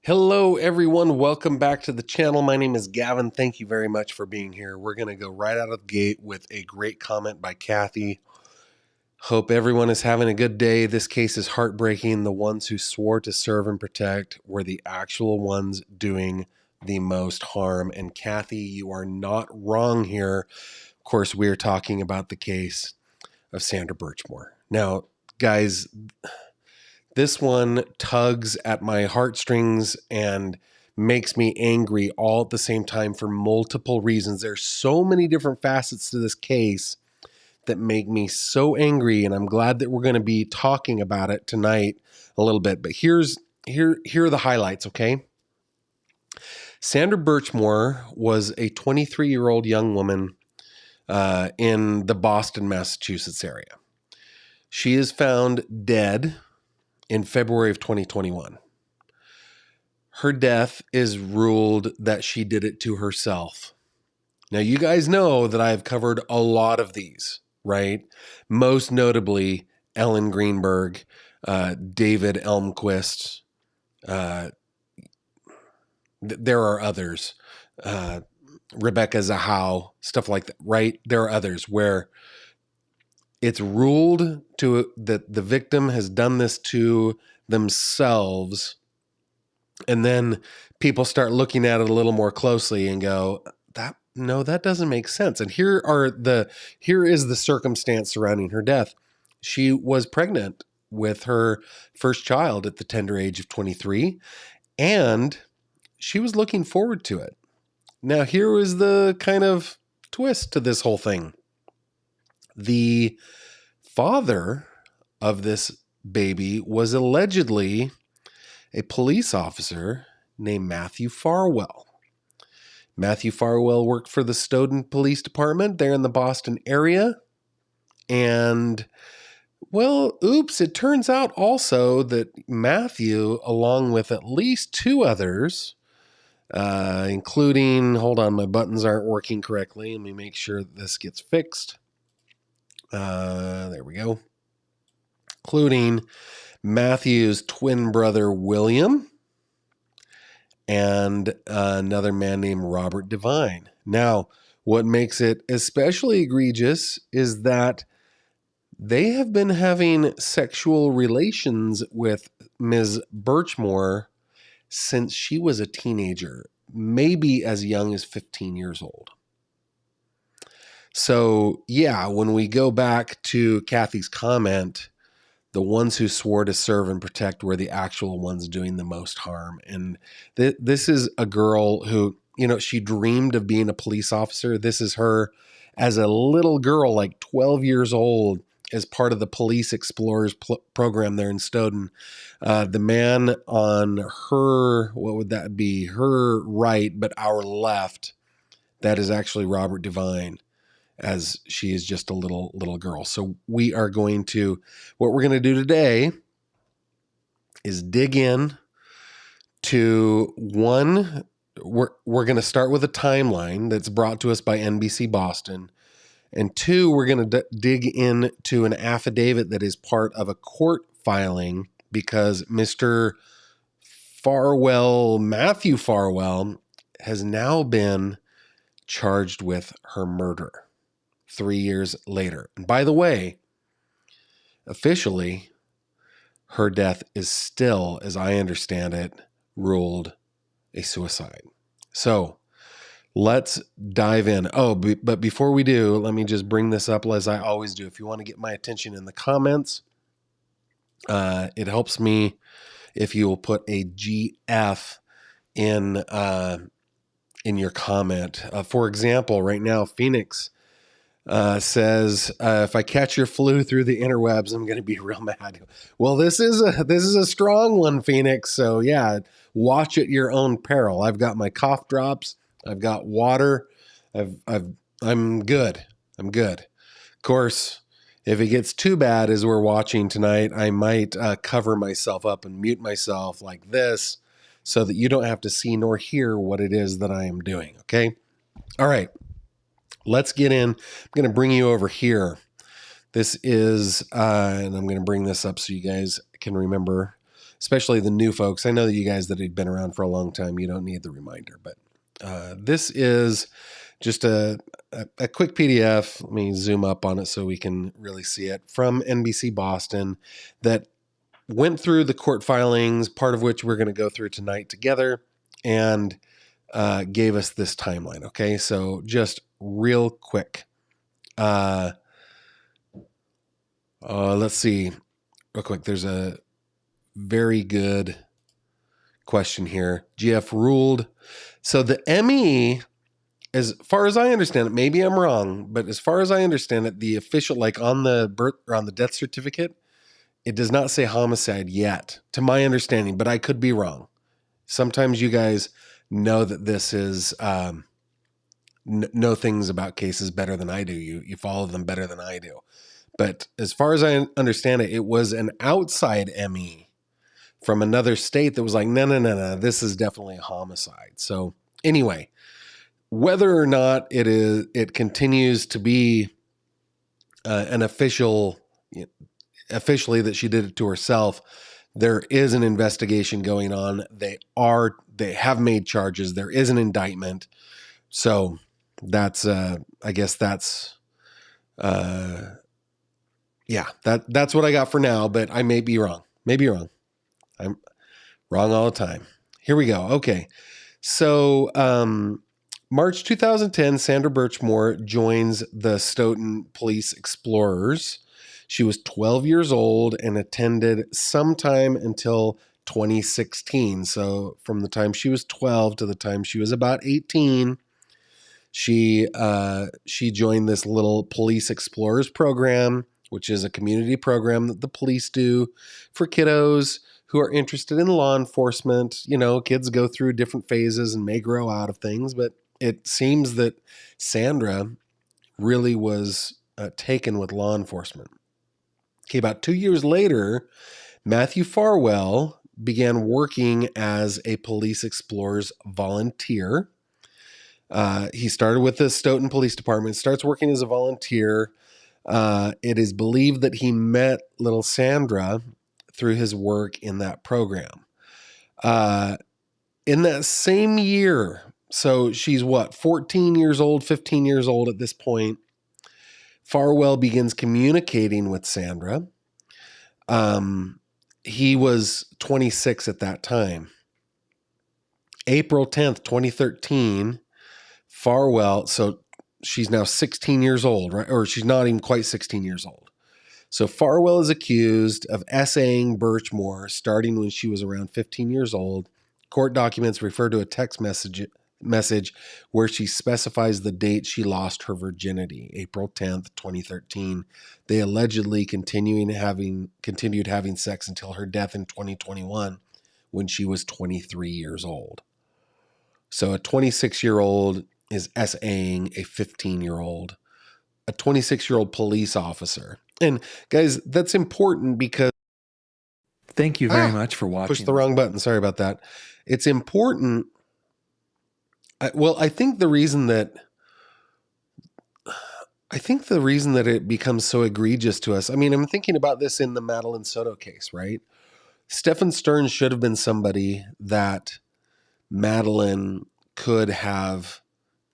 Hello, everyone. Welcome back to the channel. My name is Gavin. Thank you very much for being here. We're going to go right out of the gate with a great comment by Kathy. Hope everyone is having a good day. This case is heartbreaking. The ones who swore to serve and protect were the actual ones doing the most harm. And Kathy, you are not wrong here. Of course, we're talking about the case of Sandra Birchmore. Now, guys, this one tugs at my heartstrings and makes me angry all at the same time for multiple reasons. There's so many different facets to this case that make me so angry, and I'm glad that we're going to be talking about it tonight a little bit. But here are the highlights, okay? Sandra Birchmore was a 23-year-old young woman in the Boston, Massachusetts area. She is found dead in February of 2021. Her death is ruled that she did it to herself. Now, you guys know that I've covered a lot of these, right? Most notably, Ellen Greenberg, David Elmquist. There are others. Rebecca Zahau, stuff like that, right? There are others where it's ruled that the victim has done this to themselves, and then people start looking at it a little more closely and go, that doesn't make sense. And here is the circumstance surrounding her death. She was pregnant with her first child at the tender age of 23, and she was looking forward to it. Now, here was the kind of twist to this whole thing. The father of this baby was allegedly a police officer named Matthew Farwell. Matthew Farwell worked for the Stoughton Police Department there in the Boston area. And, well, it turns out also that Matthew, along with at least two others, including, hold on, my buttons aren't working correctly. Let me make sure this gets fixed. There we go. Including Matthew's twin brother, William, and another man named Robert Devine. Now, what makes it especially egregious is that they have been having sexual relations with Ms. Birchmore since she was a teenager, maybe as young as 15 years old. So, yeah, when we go back to Kathy's comment, the ones who swore to serve and protect were the actual ones doing the most harm. And this is a girl who, she dreamed of being a police officer. This is her as a little girl, like 12 years old, as part of the Police Explorers program there in Stoughton. The man on her, what would that be? Her right, but our left, that is actually Robert Devine, as she is just a little girl. So what we're going to do today is dig in to one. We're going to start with a timeline that's brought to us by NBC Boston. And two, we're going to dig into an affidavit that is part of a court filing because Mr. Farwell, Matthew Farwell, has now been charged with her murder 3 years later. And by the way, officially, her death is still, as I understand it, ruled a suicide. So let's dive in. But before we do, let me just bring this up as I always do. If you want to get my attention in the comments, it helps me if you will put a GF in your comment. For example, right now, Phoenix says, if I catch your flu through the interwebs, I'm going to be real mad. Well, this is a strong one, Phoenix. So yeah, watch at your own peril. I've got my cough drops. I've got water. I'm good. I'm good. Of course, if it gets too bad as we're watching tonight, I might cover myself up and mute myself like this so that you don't have to see nor hear what it is that I am doing. Okay. All right. Let's get in. I'm going to bring you over here. This is, and I'm going to bring this up so you guys can remember. especially the new folks. I know that you guys that have been around for a long time, you don't need the reminder, but this is just a quick PDF. Let me zoom up on it so we can really see it, from NBC Boston, that went through the court filings, part of which we're going to go through tonight together, and gave us this timeline. Okay, so just real quick. Let's see real quick. There's a very good question here. GF ruled. So the ME, as far as I understand it, maybe I'm wrong, but as far as I understand it, the official, like on the birth or on the death certificate, it does not say homicide yet, to my understanding, but I could be wrong. Sometimes you guys know that this is know things about cases better than I do. You follow them better than I do. But as far as I understand it, it was an outside ME from another state that was like, no, this is definitely a homicide. So anyway, whether or not it continues to be an officially that she did it to herself, there is an investigation going on. They have made charges. There is an indictment. So that's I guess that's that's what I got for now, but I may be wrong. Maybe wrong. I'm wrong all the time. Here we go. Okay. So March 2010, Sandra Birchmore joins the Stoughton Police Explorers. She was 12 years old and attended sometime until 2016. So from the time she was 12 to the time she was about 18, she joined this little Police Explorers program, which is a community program that the police do for kiddos who are interested in law enforcement. You know, kids go through different phases and may grow out of things, but it seems that Sandra really was taken with law enforcement. Okay, about 2 years later, Matthew Farwell began working as a Police Explorers volunteer. He started with the Stoughton Police Department, starts working as a volunteer. It is believed that he met little Sandra through his work in that program. In that same year, so she's 14 years old, 15 years old at this point, Farwell begins communicating with Sandra. He was 26 at that time. April 10th, 2013, Farwell, so she's now 16 years old, right? Or she's not even quite 16 years old. So Farwell is accused of essaying Birchmore starting when she was around 15 years old. Court documents refer to a text message where she specifies the date she lost her virginity, April 10th, 2013. They allegedly continued having sex until her death in 2021 when she was 23 years old. So a 26-year-old is essaying a 15-year-old, a 26-year-old police officer. And guys, that's important because... Thank you very much for watching. Pushed the wrong button. Sorry about that. It's important. I think the reason that it becomes so egregious to us, I mean, I'm thinking about this in the Madeline Soto case, right? Stephen Stearns should have been somebody that Madeline could have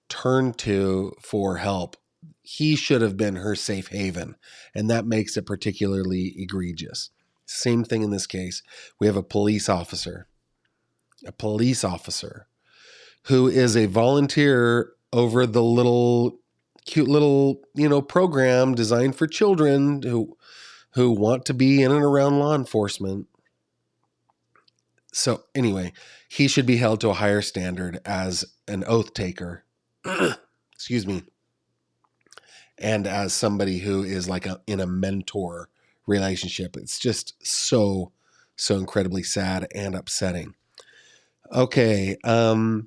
turned to for help. He should have been her safe haven, and that makes it particularly egregious. Same thing in this case. We have a police officer who is a volunteer over the cute little, program designed for children who want to be in and around law enforcement. So anyway, he should be held to a higher standard as an oath taker. Excuse me. And as somebody who is like in a mentor relationship. It's just so incredibly sad and upsetting. Okay. All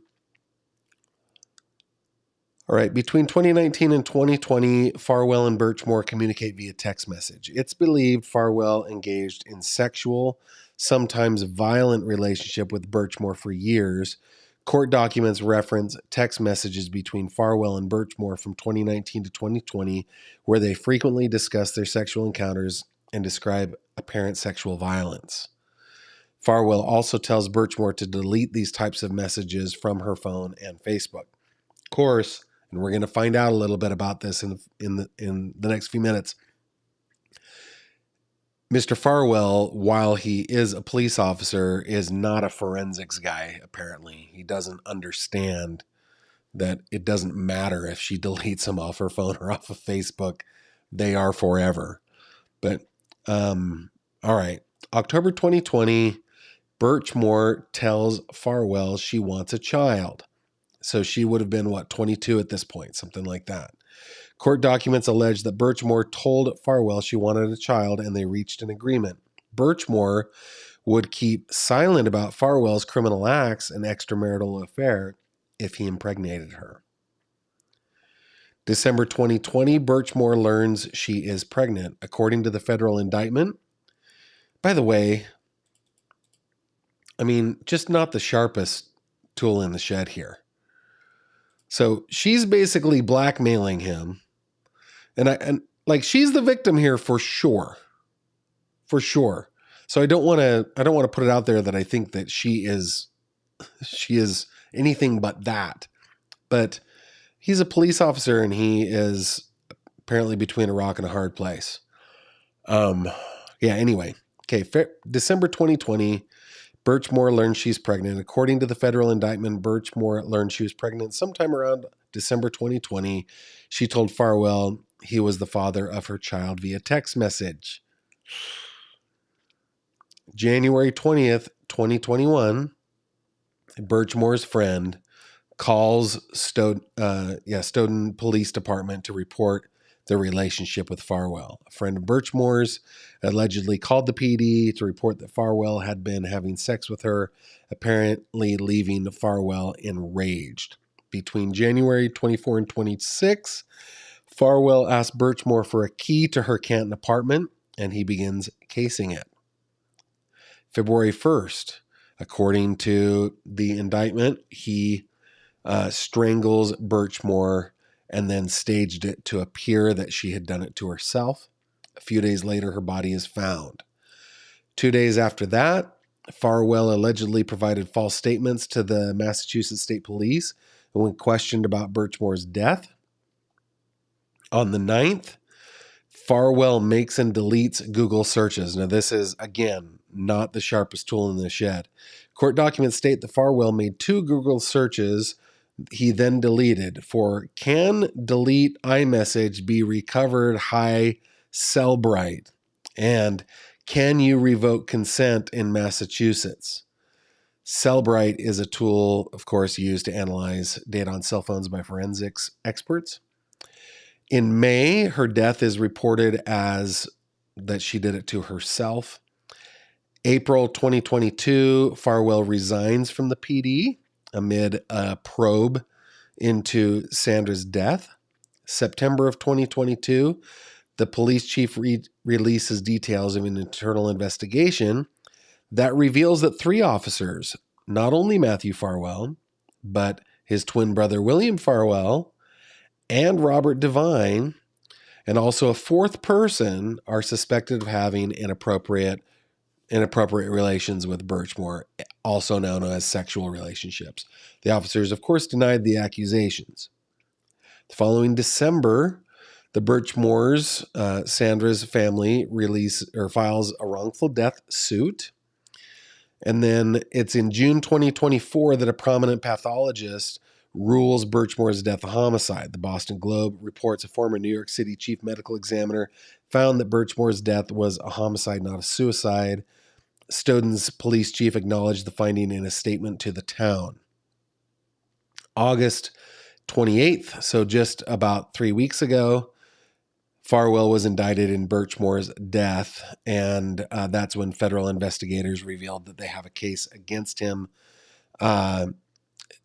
right. Between 2019 and 2020, Farwell and Birchmore communicate via text message. It's believed Farwell engaged in sexual, sometimes violent relationship with Birchmore for years. Court documents reference text messages between Farwell and Birchmore from 2019 to 2020, where they frequently discuss their sexual encounters and describe apparent sexual violence. Farwell also tells Birchmore to delete these types of messages from her phone and Facebook. Of course, and we're going to find out a little bit about this in the next few minutes, Mr. Farwell, while he is a police officer, is not a forensics guy, apparently. He doesn't understand that it doesn't matter if she deletes them off her phone or off of Facebook. They are forever. But, all right. October 2020, Birchmore tells Farwell she wants a child. So she would have been, 22 at this point, something like that. Court documents allege that Birchmore told Farwell she wanted a child and they reached an agreement. Birchmore would keep silent about Farwell's criminal acts and extramarital affair if he impregnated her. December 2020, Birchmore learns she is pregnant. According to the federal indictment, by the way, just not the sharpest tool in the shed here. So she's basically blackmailing him. And she's the victim here for sure. For sure. So I don't want to put it out there that I think that she is anything but that. But he's a police officer and he is apparently between a rock and a hard place. Anyway. Okay, December 2020, Birchmore learns she's pregnant. According to the federal indictment, Birchmore learned she was pregnant sometime around December 2020. She told Farwell he was the father of her child via text message. January 20th, 2021, Birchmore's friend calls Stoughton Police Department to report their relationship with Farwell. A friend of Birchmore's allegedly called the PD to report that Farwell had been having sex with her, apparently leaving Farwell enraged. Between January 24 and 26, Farwell asked Birchmore for a key to her Canton apartment, and he begins casing it. February 1st, according to the indictment, he strangles Birchmore and then staged it to appear that she had done it to herself. A few days later, her body is found. 2 days after that, Farwell allegedly provided false statements to the Massachusetts State Police when questioned about Birchmore's death. On the 9th, Farwell makes and deletes Google searches. Now, this is, again, not the sharpest tool in the shed. Court documents state that Farwell made 2 Google searches he then deleted for can delete iMessage be recovered high Cellbrite and can you revoke consent in Massachusetts? Cellbrite is a tool, of course, used to analyze data on cell phones by forensics experts. In May, her death is reported as that she did it to herself. April 2022, Farwell resigns from the PD amid a probe into Sandra's death. September of 2022, the police chief releases details of an internal investigation that reveals that 3 officers, not only Matthew Farwell, but his twin brother William Farwell and Robert Devine, and also a 4th person, are suspected of having inappropriate relations with Birchmore, also known as sexual relationships. The officers, of course, denied the accusations. The following December, the Birchmores, Sandra's family, files a wrongful death suit. And then it's in June 2024 that a prominent pathologist rules Birchmore's death a homicide. The Boston Globe reports a former New York City chief medical examiner found that Birchmore's death was a homicide, not a suicide. Stoughton's police chief acknowledged the finding in a statement to the town. August 28th, so just about 3 weeks ago, Farwell was indicted in Birchmore's death, and that's when federal investigators revealed that they have a case against him.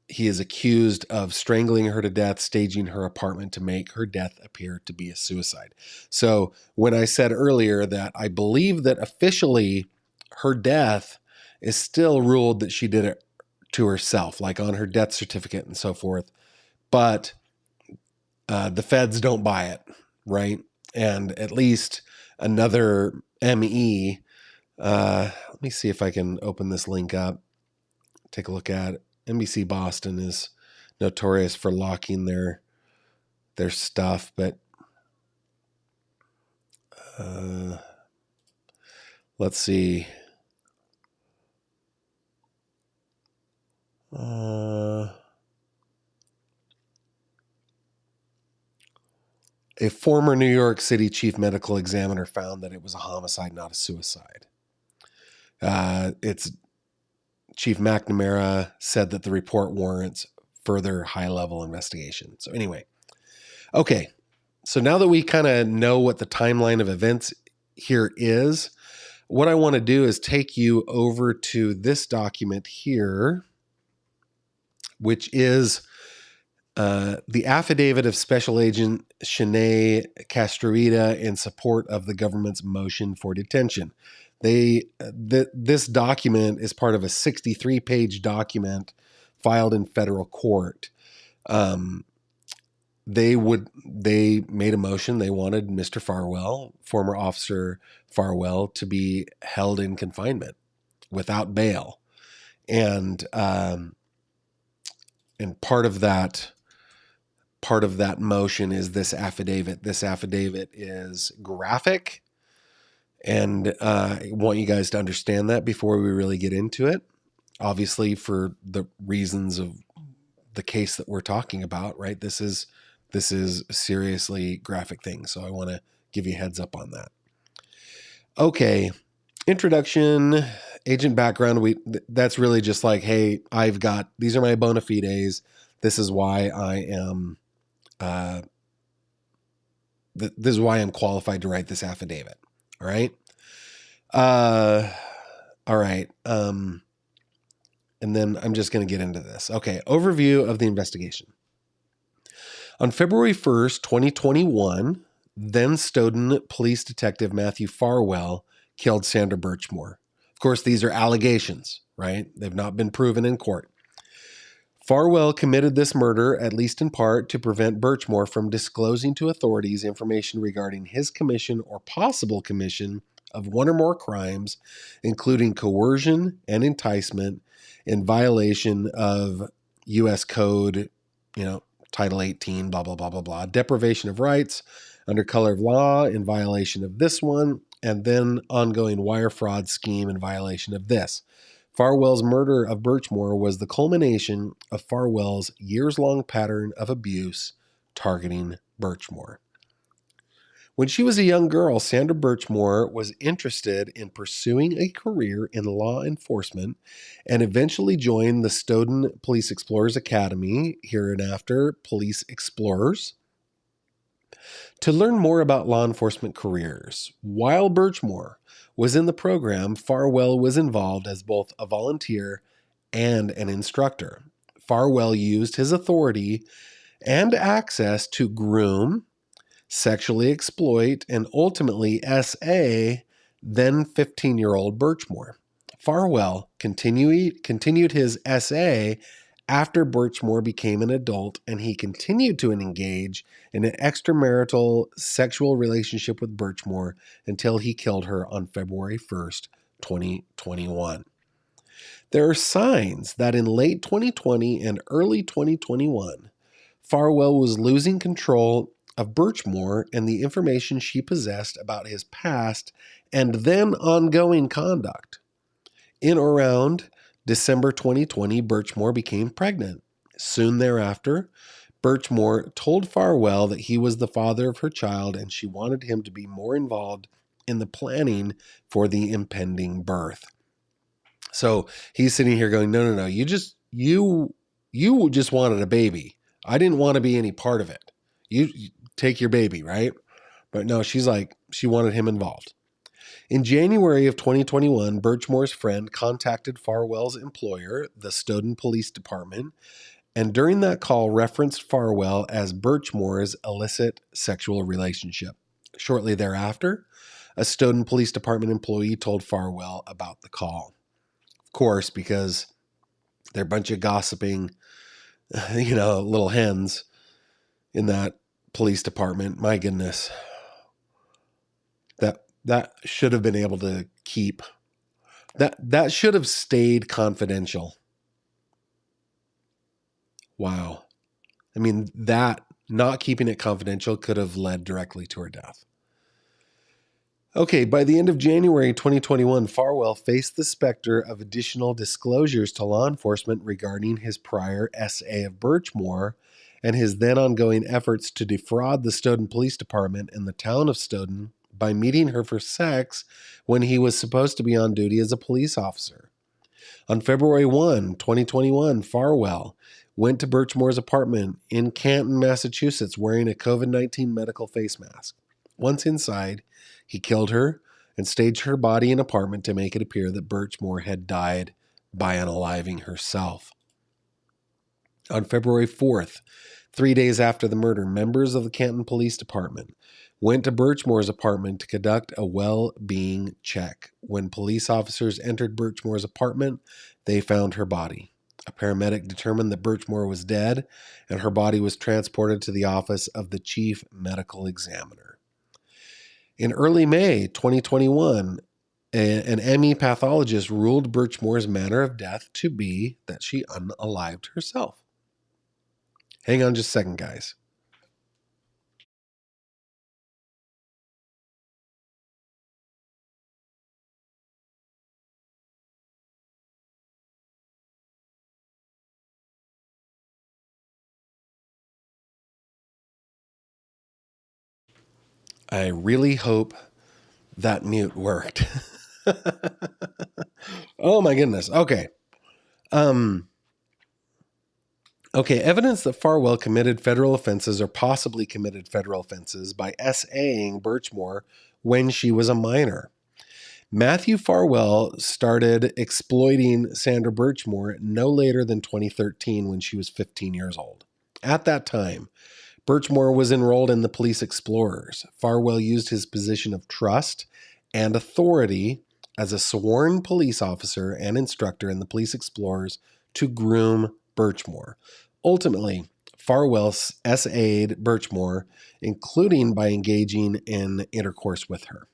He is accused of strangling her to death, staging her apartment to make her death appear to be a suicide. So when I said earlier that I believe that officially her death is still ruled that she did it to herself, like on her death certificate and so forth, but the feds don't buy it, right? And at least another ME, Let me see if I can open this link up. Take a look at it. NBC Boston is notorious for locking their stuff, but let's see. A former New York City chief medical examiner found that it was a homicide, not a suicide. It's Chief McNamara said that the report warrants further high-level investigation. So anyway, okay. So now that we kind of know what the timeline of events here is, what I want to do is take you over to this document here, which is the affidavit of Special Agent Shanae Castroita in support of the government's motion for detention. This document is part of a 63-page document filed in federal court. They made a motion. They wanted Mr. Farwell, former Officer Farwell, to be held in confinement without bail, and part of that motion is this affidavit. This affidavit is graphic, and I want you guys to understand that before we really get into it. Obviously, for the reasons of the case that we're talking about, right? This is a seriously graphic thing, so I want to give you a heads up on that. Okay, introduction, agent background. That's really just like, hey, these are my bona fides. This is why I am. This is why I'm qualified to write this affidavit. All right. All right. And then I'm just going to get into this. Okay. Overview of the investigation. On February 1st, 2021, then Stoughton Police Detective Matthew Farwell killed Sandra Birchmore. Of course, these are allegations, right? They've not been proven in court. Farwell committed this murder, at least in part, to prevent Birchmore from disclosing to authorities information regarding his commission or possible commission of one or more crimes, including coercion and enticement in violation of U.S. Code, Title 18, blah, blah, blah, blah, blah, deprivation of rights under color of law in violation of this one, and then ongoing wire fraud scheme in violation of this. Farwell's murder of Birchmore was the culmination of Farwell's years-long pattern of abuse targeting Birchmore. When she was a young girl, Sandra Birchmore was interested in pursuing a career in law enforcement and eventually joined the Stoughton Police Explorers Academy, hereinafter Police Explorers, to learn more about law enforcement careers. While Birchmore was in the program, Farwell was involved as both a volunteer and an instructor. Farwell used his authority and access to groom, sexually exploit, and ultimately SA then 15-year-old Birchmore. Farwell continued his SA after Birchmore became an adult, and he continued to engage in an extramarital sexual relationship with Birchmore until he killed her on February 1st, 2021. There are signs that in late 2020 and early 2021, Farwell was losing control of Birchmore and the information she possessed about his past and then ongoing conduct. In or around December 2020, Birchmore became pregnant. Soon thereafter, Birchmore told Farwell that he was the father of her child and she wanted him to be more involved in the planning for the impending birth. So he's sitting here going, no, you just wanted a baby. I didn't want to be any part of it. You take your baby, right? But no, she's like, she wanted him involved. In January of 2021, Birchmore's friend contacted Farwell's employer, the Stoughton Police Department, and during that call referenced Farwell as Birchmore's illicit sexual relationship. Shortly thereafter, a Stoughton Police Department employee told Farwell about the call. Of course, because they're a bunch of gossiping, little hens in that police department. My goodness. That should have been able to keep That should have stayed confidential. Wow. I mean, that not keeping it confidential could have led directly to her death. Okay, by the end of January 2021, Farwell faced the specter of additional disclosures to law enforcement regarding his prior SA of Birchmoor and his then ongoing efforts to defraud the Stoughton Police Department and the town of Stoughton by meeting her for sex when he was supposed to be on duty as a police officer. On February 1, 2021, Farwell went to Birchmoor's apartment in Canton, Massachusetts, wearing a COVID-19 medical face mask. Once inside, he killed her and staged her body in an apartment to make it appear that Birchmoor had died by unaliving herself. On February 4th, 3 days after the murder, members of the Canton Police Department went to Birchmoor's apartment to conduct a well-being check. When police officers entered Birchmoor's apartment, they found her body. A paramedic determined that Birchmoor was dead, and her body was transported to the office of the chief medical examiner. In early May 2021, an ME pathologist ruled Birchmoor's manner of death to be that she unalived herself. Hang on just a second, guys. I really hope that mute worked. Oh my goodness. Okay. Okay, evidence that Farwell committed federal offenses or possibly committed federal offenses by SAing Birchmoor when she was a minor. Matthew Farwell started exploiting Sandra Birchmoor no later than 2013 when she was 15 years old. At that time, Birchmoor was enrolled in the Police Explorers. Farwell used his position of trust and authority as a sworn police officer and instructor in the Police Explorers to groom Birchmoor. Ultimately, Farwell SA'd Birchmoor, including by engaging in intercourse with her.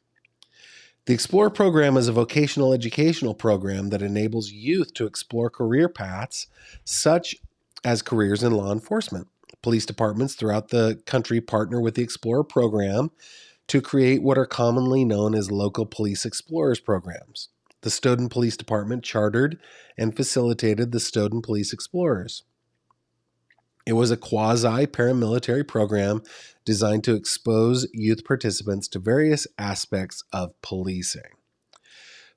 The Explorer program is a vocational educational program that enables youth to explore career paths such as careers in law enforcement. Police departments throughout the country partner with the Explorer program to create what are commonly known as local police explorers programs. The Stoughton Police Department chartered and facilitated the Stoughton Police Explorers. It was a quasi-paramilitary program designed to expose youth participants to various aspects of policing.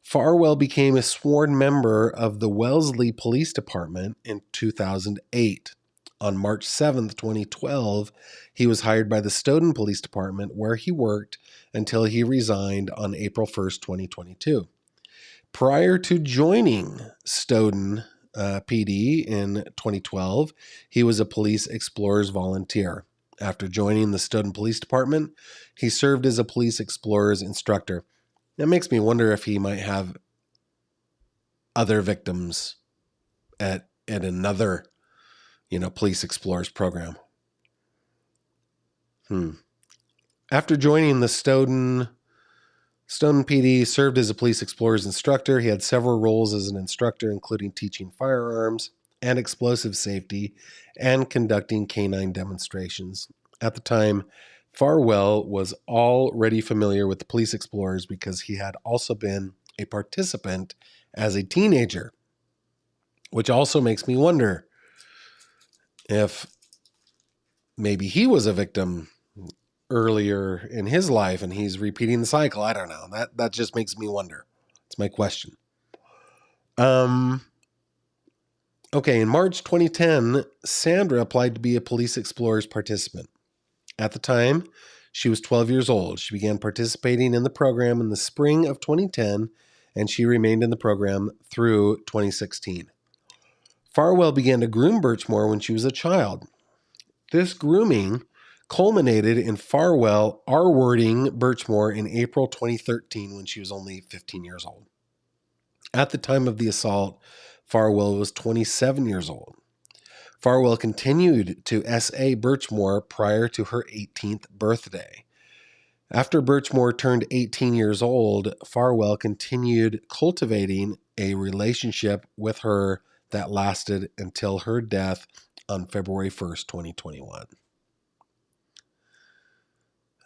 Farwell became a sworn member of the Wellesley Police Department in 2008. On March 7th, 2012, he was hired by the Stoughton Police Department, where he worked until he resigned on April 1st, 2022. Prior to joining Stoughton PD in 2012, he was a Police Explorers volunteer. After joining the Stoughton Police Department, he served as a Police Explorers instructor. That makes me wonder if he might have other victims at another, Police Explorers program. After joining the Stoughton PD, served as a Police Explorers instructor. He had several roles as an instructor, including teaching firearms and explosive safety and conducting canine demonstrations. At the time, Farwell was already familiar with the Police Explorers because he had also been a participant as a teenager, which also makes me wonder if maybe he was a victim earlier in his life and he's repeating the cycle. I don't know. That just makes me wonder. It's my question. Okay, in March 2010, Sandra applied to be a Police Explorers participant. At the time, she was 12 years old. She began participating in the program in the spring of 2010, and she remained in the program through 2016. Farwell began to groom Birchmoor when she was a child. This grooming culminated in Farwell R-wording Birchmoor in April 2013 when she was only 15 years old. At the time of the assault, Farwell was 27 years old. Farwell continued to SA Birchmoor prior to her 18th birthday. After Birchmore turned 18 years old, Farwell continued cultivating a relationship with her that lasted until her death on February 1st, 2021.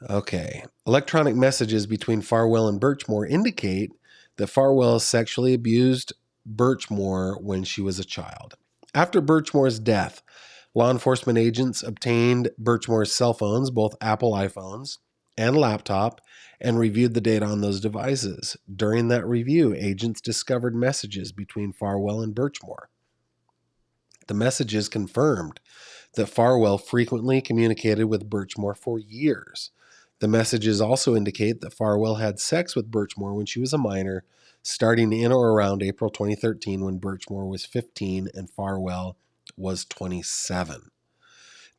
Okay. Electronic messages between Farwell and Birchmore indicate that Farwell sexually abused Birchmore when she was a child. After Birchmore's death, law enforcement agents obtained Birchmore's cell phones, both Apple iPhones and laptop, and reviewed the data on those devices. During that review, agents discovered messages between Farwell and Birchmore. The messages confirmed that Farwell frequently communicated with Birchmore for years. The messages also indicate that Farwell had sex with Birchmore when she was a minor, starting in or around April 2013 when Birchmore was 15 and Farwell was 27.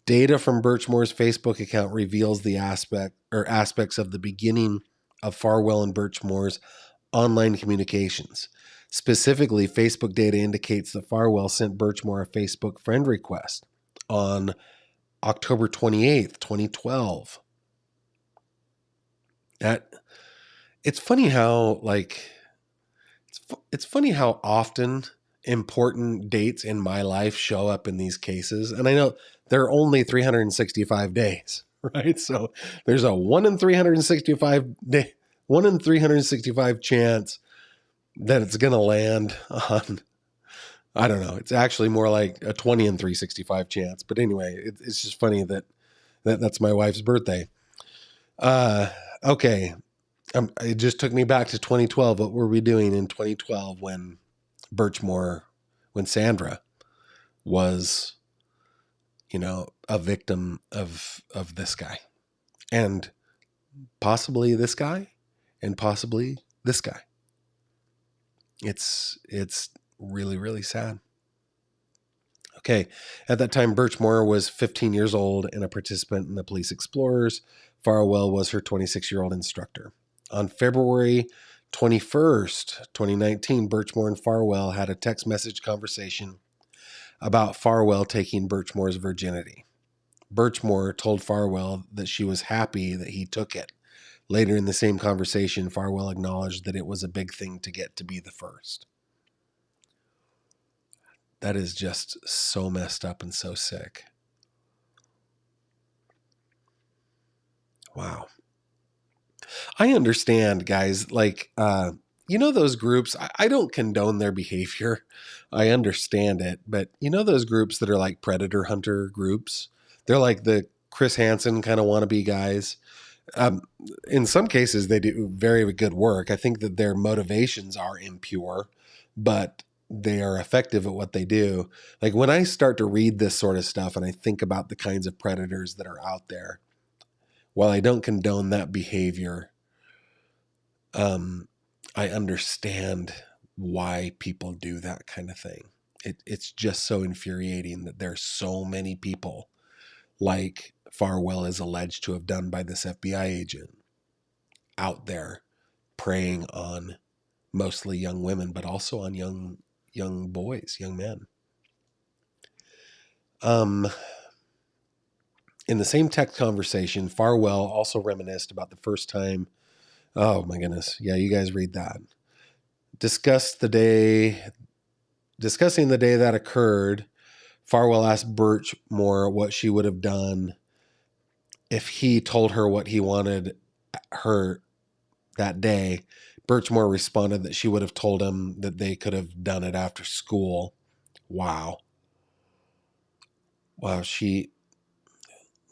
Data from Birchmore's Facebook account reveals the aspects of the beginning of Farwell and Birchmore's online communications. Specifically, Facebook data indicates that Farwell sent Birchmore a Facebook friend request on October 28th, 2012. It's funny how it's funny how often important dates in my life show up in these cases. And I know there are only 365 days, right? So there's a 1 in 365 chance that it's going to land on, I don't know. It's actually more like a 20 in 365 chance. But anyway, it's just funny that's my wife's birthday. Okay. It just took me back to 2012. What were we doing in 2012 when Sandra was, a victim of this guy, and possibly this guy, and possibly this guy. It's really, really sad. Okay. At that time, Birchmore was 15 years old and a participant in the Police Explorers. Farwell was her 26-year-old instructor. On February 21st, 2019, Birchmore and Farwell had a text message conversation about Farwell taking Birchmore's virginity. Birchmore told Farwell that she was happy that he took it. Later in the same conversation, Farwell acknowledged that it was a big thing to get to be the first. That is just so messed up and so sick. Wow. I understand, guys, those groups, I don't condone their behavior. I understand it. But those groups that are like predator hunter groups, they're like the Chris Hansen kind of wannabe guys. In some cases, they do very good work. I think that their motivations are impure, but they are effective at what they do. Like when I start to read this sort of stuff and I think about the kinds of predators that are out there, while I don't condone that behavior, I understand why people do that kind of thing. It's just so infuriating that there's so many people like Farwell is alleged to have done by this FBI agent out there preying on mostly young women, but also on young boys, young men. In the same text conversation, Farwell also reminisced about the first time. Oh my goodness. Yeah, you guys read that. Discussing the day that occurred, Farwell asked Birchmore what she would have done if he told her what he wanted her that day. Birchmore responded that she would have told him that they could have done it after school. Wow. She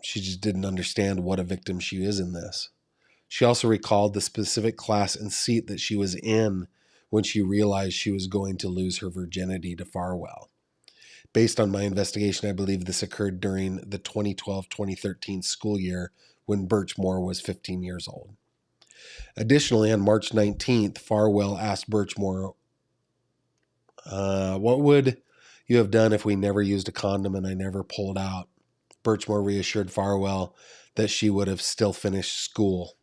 just didn't understand what a victim she is in this. She also recalled the specific class and seat that she was in when she realized she was going to lose her virginity to Farwell. Based on my investigation, I believe this occurred during the 2012-2013 school year when Birchmore was 15 years old. Additionally, on March 19th, Farwell asked Birchmore, what would you have done if we never used a condom and I never pulled out? Birchmore reassured Farwell that she would have still finished school.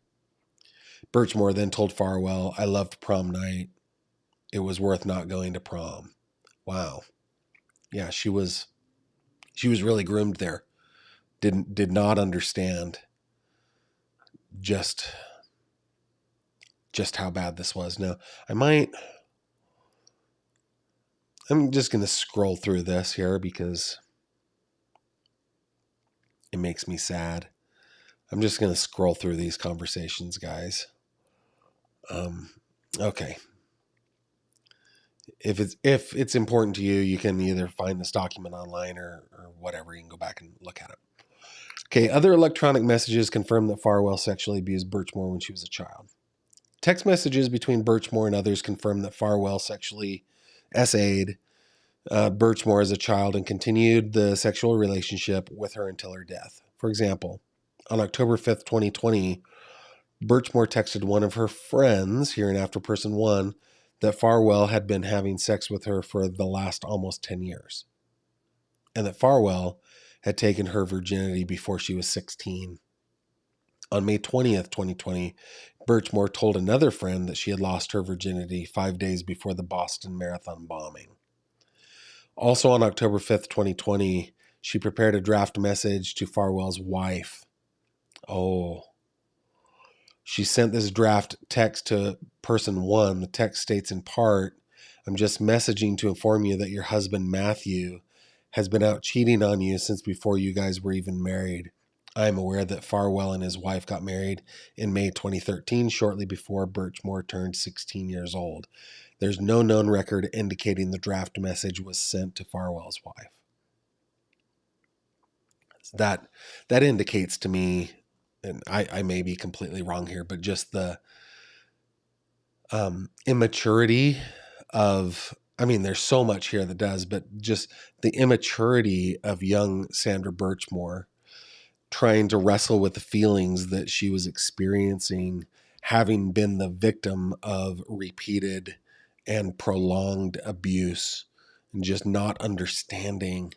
Birchmore then told Farwell, I loved prom night. It was worth not going to prom. Wow. Yeah, she was really groomed there. Did not understand just how bad this was. Now, I'm just going to scroll through this here because it makes me sad. I'm just going to scroll through these conversations, guys. Okay. If it's important to you, you can either find this document online or whatever. You can go back and look at it. Okay. Other electronic messages confirm that Farwell sexually abused Birchmore when she was a child. Text messages between Birchmore and others confirm that Farwell sexually SA'd Birchmore as a child and continued the sexual relationship with her until her death. For example, on October 5th, 2020, Birchmore texted one of her friends, hereinafter person 1, that Farwell had been having sex with her for the last almost 10 years, and that Farwell had taken her virginity before she was 16. On May 20th, 2020, Birchmore told another friend that she had lost her virginity 5 days before the Boston Marathon bombing. Also on October 5th, 2020, she prepared a draft message to Farwell's wife. She sent this draft text to person 1. The text states in part, "I'm just messaging to inform you that your husband, Matthew, has been out cheating on you since before you guys were even married. I am aware that Farwell and his wife got married in May 2013, shortly before Birchmore turned 16 years old. There's no known record indicating the draft message was sent to Farwell's wife." That indicates to me, and I may be completely wrong here, but just the immaturity of, there's so much here that does, but just the immaturity of young Sandra Birchmore trying to wrestle with the feelings that she was experiencing, having been the victim of repeated and prolonged abuse, and just not understanding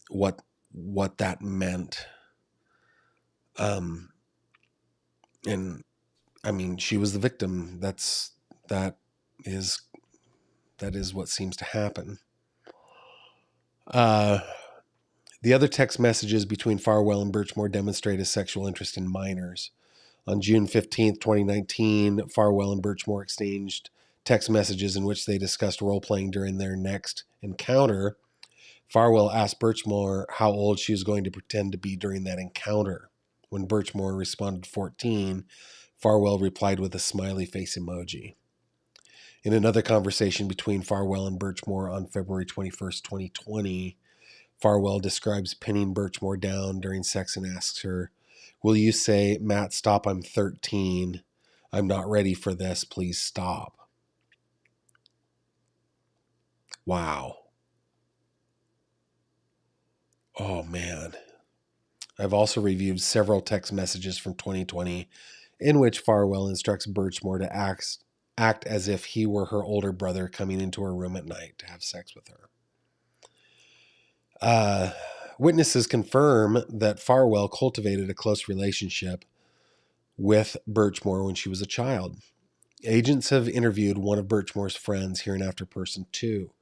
what that meant. And she was the victim. That is what seems to happen. The other text messages between Farwell and Birchmore demonstrate a sexual interest in minors. On June 15th, 2019, Farwell and Birchmore exchanged text messages in which they discussed role-playing during their next encounter. Farwell asked Birchmore how old she was going to pretend to be during that encounter. When Birchmore responded 14, Farwell replied with a smiley face emoji. In another conversation between Farwell and Birchmore on February 21st, 2020, Farwell describes pinning Birchmore down during sex and asks her, "Will you say, 'Matt, stop, I'm 13. I'm not ready for this. Please stop.'" Wow. Oh, man. I've also reviewed several text messages from 2020 in which Farwell instructs Birchmore to act as if he were her older brother coming into her room at night to have sex with her. Witnesses confirm that Farwell cultivated a close relationship with Birchmore when she was a child. Agents have interviewed one of Birchmore's friends, hereinafter person 2,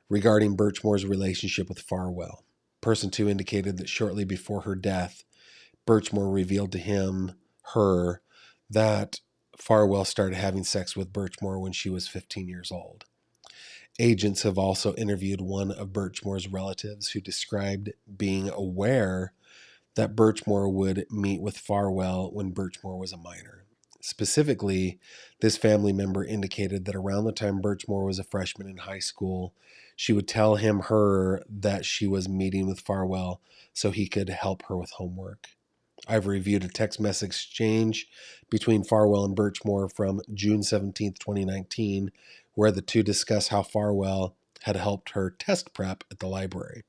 regarding Birchmore's relationship with Farwell. Person 2 indicated that shortly before her death, Birchmore revealed to her that Farwell started having sex with Birchmore when she was 15 years old. Agents have also interviewed one of Birchmore's relatives who described being aware that Birchmore would meet with Farwell when Birchmore was a minor. Specifically, this family member indicated that around the time Birchmore was a freshman in high school, she would tell her that she was meeting with Farwell so he could help her with homework. I've reviewed a text message exchange between Farwell and Birchmore from June 17th, 2019, where the two discuss how Farwell had helped her test prep at the library.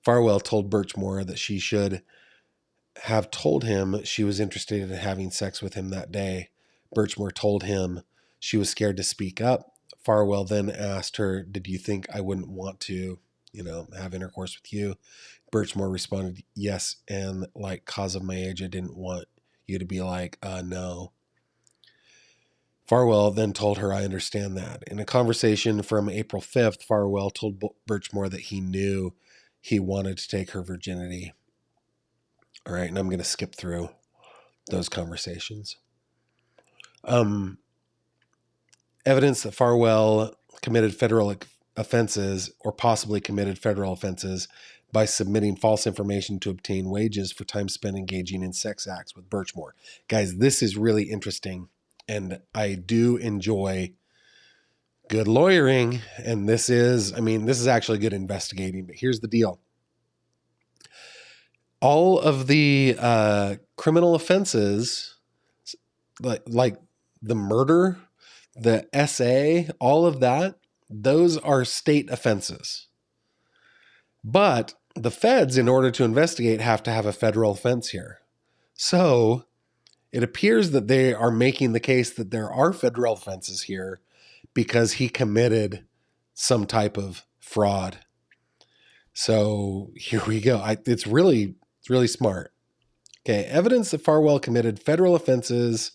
Farwell told Birchmore that she should have told him she was interested in having sex with him that day. Birchmore told him she was scared to speak up. Farwell then asked her, "Did you think I wouldn't want to, have intercourse with you?" Birchmore responded, "Yes, and cause of my age, I didn't want you to be like, no." Farwell then told her, "I understand that." In a conversation from April 5th, Farwell told Birchmore that he knew he wanted to take her virginity. All right, and I'm going to skip through. those conversations. Evidence that Farwell committed federal offenses or possibly committed federal offenses by submitting false information to obtain wages for time spent engaging in sex acts with Birchmore. Guys, this is really interesting, and I do enjoy good lawyering, and this is actually good investigating, but here's the deal. All of the criminal offenses, like the murder, the SA, all of that, those are state offenses. But the feds, in order to investigate, have to have a federal offense here. So it appears that they are making the case that there are federal offenses here because he committed some type of fraud. So here we go. It's really smart. Okay, evidence that Farwell committed federal offenses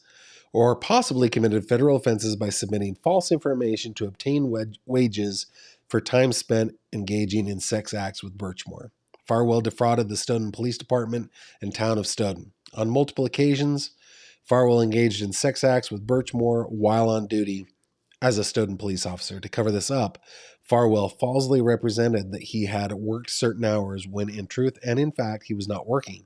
or possibly committed federal offenses by submitting false information to obtain wages for time spent engaging in sex acts with Birchmore. Farwell defrauded the Stoughton Police Department and town of Stoughton. On multiple occasions, Farwell engaged in sex acts with Birchmore while on duty as a Stoughton police officer. To cover this up, Farwell falsely represented that he had worked certain hours when in truth and in fact he was not working.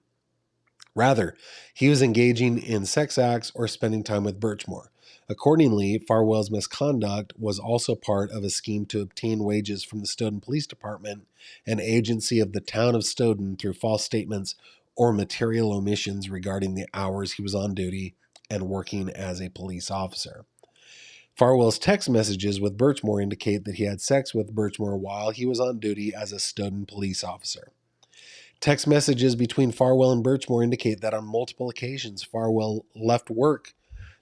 Rather, he was engaging in sex acts or spending time with Birchmore. Accordingly, Farwell's misconduct was also part of a scheme to obtain wages from the Stoughton Police Department, an agency of the town of Stoughton, through false statements or material omissions regarding the hours he was on duty and working as a police officer. Farwell's text messages with Birchmore indicate that he had sex with Birchmore while he was on duty as a Stoughton police officer. Text messages between Farwell and Birchmore indicate that on multiple occasions, Farwell left work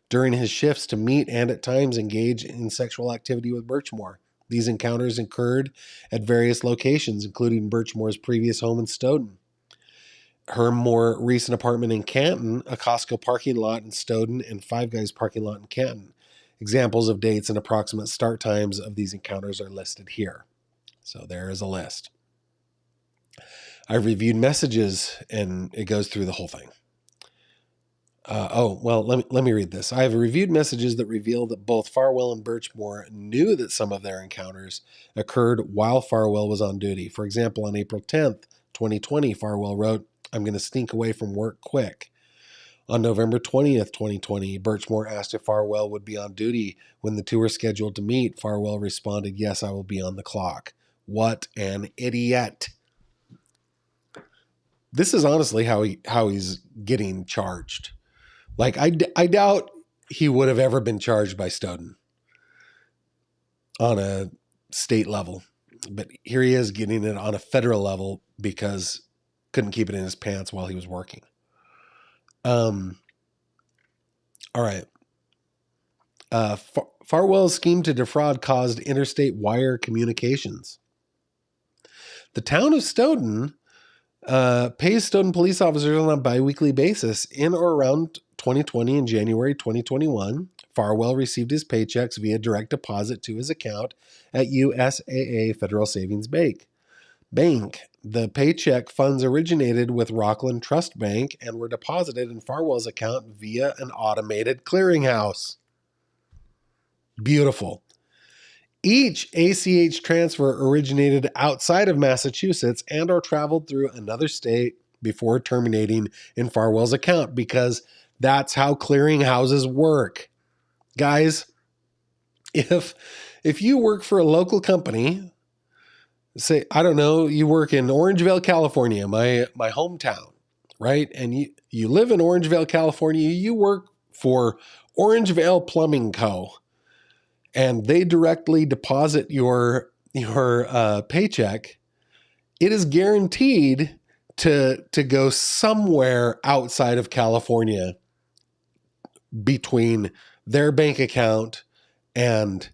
during his shifts to meet and at times engage in sexual activity with Birchmore. These encounters occurred at various locations, including Birchmore's previous home in Stoughton, her more recent apartment in Canton, a Costco parking lot in Stoughton, and Five Guys parking lot in Canton. Examples of dates and approximate start times of these encounters are listed here. So there is a list. I reviewed messages, and it goes through the whole thing. Let me read this. I have reviewed messages that reveal that both Farwell and Birchmore knew that some of their encounters occurred while Farwell was on duty. For example, on April 10th, 2020, Farwell wrote, "I'm going to sneak away from work quick." On November 20th, 2020, Birchmore asked if Farwell would be on duty when the two were scheduled to meet. Farwell responded, "Yes, I will be on the clock." What an idiot. This is honestly how he's getting charged. Like, I doubt he would have ever been charged by Stoughton on a state level. But here he is getting it on a federal level because couldn't keep it in his pants while he was working. All right. Farwell's scheme to defraud caused interstate wire communications. The town of Stoughton pays Stoughton police officers on a biweekly basis. In or around 2020 and January 2021, Farwell received his paychecks via direct deposit to his account at USAA Federal Savings Bank. The paycheck funds originated with Rockland Trust Bank and were deposited in Farwell's account via an automated clearinghouse. Beautiful. Each ACH transfer originated outside of Massachusetts and or traveled through another state before terminating in Farwell's account, because that's how clearinghouses work. Guys, if you work for a local company, say, I don't know, you work in Orangevale, California, my hometown, right? And you live in Orangevale, California, you work for Orangevale Plumbing Co., and they directly deposit your paycheck, it is guaranteed to go somewhere outside of California between their bank account and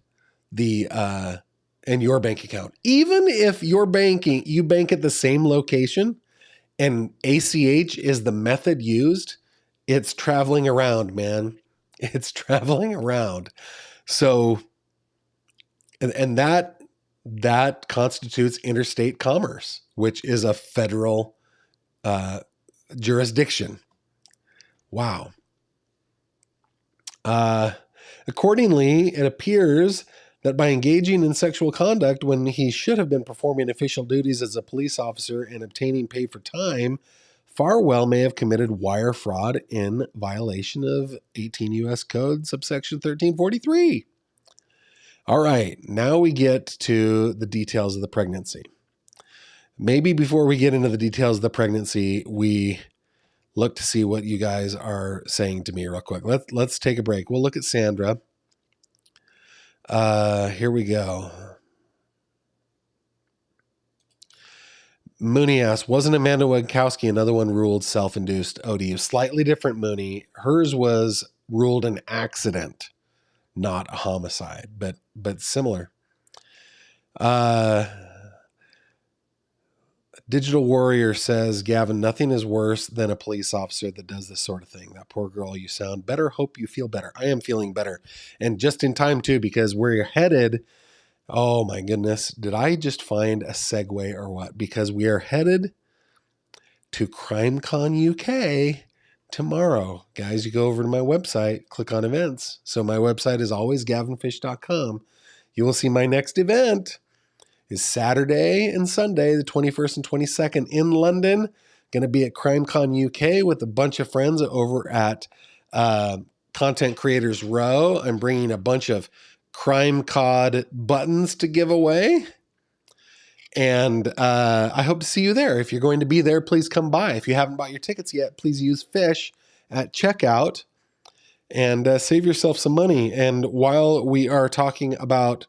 your bank account. Even if you bank at the same location and ACH is the method used, it's traveling around, man. It's traveling around. So, and that constitutes interstate commerce, which is a federal jurisdiction. Wow. Accordingly, it appears that by engaging in sexual conduct when he should have been performing official duties as a police officer and obtaining pay for time, Farwell may have committed wire fraud in violation of 18 U.S. Code subsection 1343. All right, now we get to the details of the pregnancy. Maybe before we get into the details of the pregnancy, we look to see what you guys are saying to me real quick. Let's take a break. We'll look at Sandra. Here we go. Mooney asks, wasn't Amanda Winkowski another one ruled self-induced OD? Slightly different, Mooney. Hers was ruled an accident, not a homicide, but similar. Digital Warrior says, Gavin, nothing is worse than a police officer that does this sort of thing. That poor girl, you sound better. Hope you feel better. I am feeling better. And just in time, too, because where you're headed, oh my goodness, did I just find a segue or what? Because we are headed to CrimeCon UK tomorrow. Guys, you go over to my website, click on events. So my website is always gavinfish.com. You will see my next event is Saturday and Sunday, the 21st and 22nd in London. Going to be at CrimeCon UK with a bunch of friends over at Content Creators Row. I'm bringing a bunch of CrimeCod buttons to give away. And I hope to see you there. If you're going to be there, please come by. If you haven't bought your tickets yet, please use Fish at checkout and save yourself some money. And while we are talking about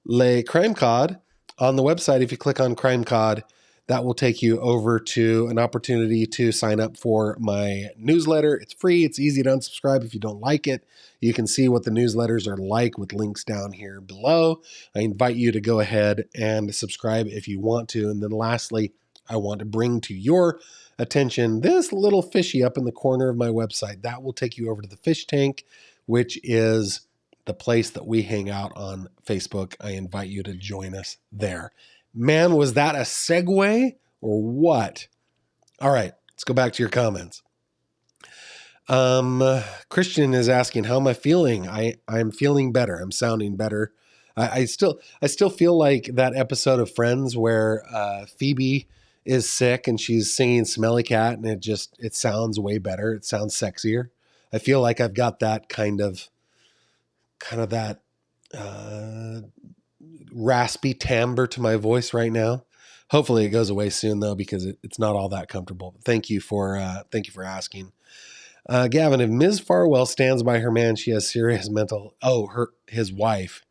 Le CrimeCod, on the website, if you click on CrimeCod, that will take you over to an opportunity to sign up for my newsletter. It's free. It's easy to unsubscribe if you don't like it. You can see what the newsletters are like with links down here below. I invite you to go ahead and subscribe if you want to. And then lastly, I want to bring to your attention this little fishy up in the corner of my website. That will take you over to the fish tank, which is the place that we hang out on Facebook. I invite you to join us there. Man, was that a segue or what? All right, let's go back to your comments. Christian is asking, how am I feeling? I'm feeling better. I'm sounding better. I still feel like that episode of Friends where Phoebe is sick and she's singing Smelly Cat and it sounds way better. It sounds sexier. I feel like I've got that kind of that raspy timbre to my voice right now. Hopefully it goes away soon though, because it's not all that comfortable. Thank you for asking. Gavin, if Ms. Farwell stands by her man, she has serious mental, his wife,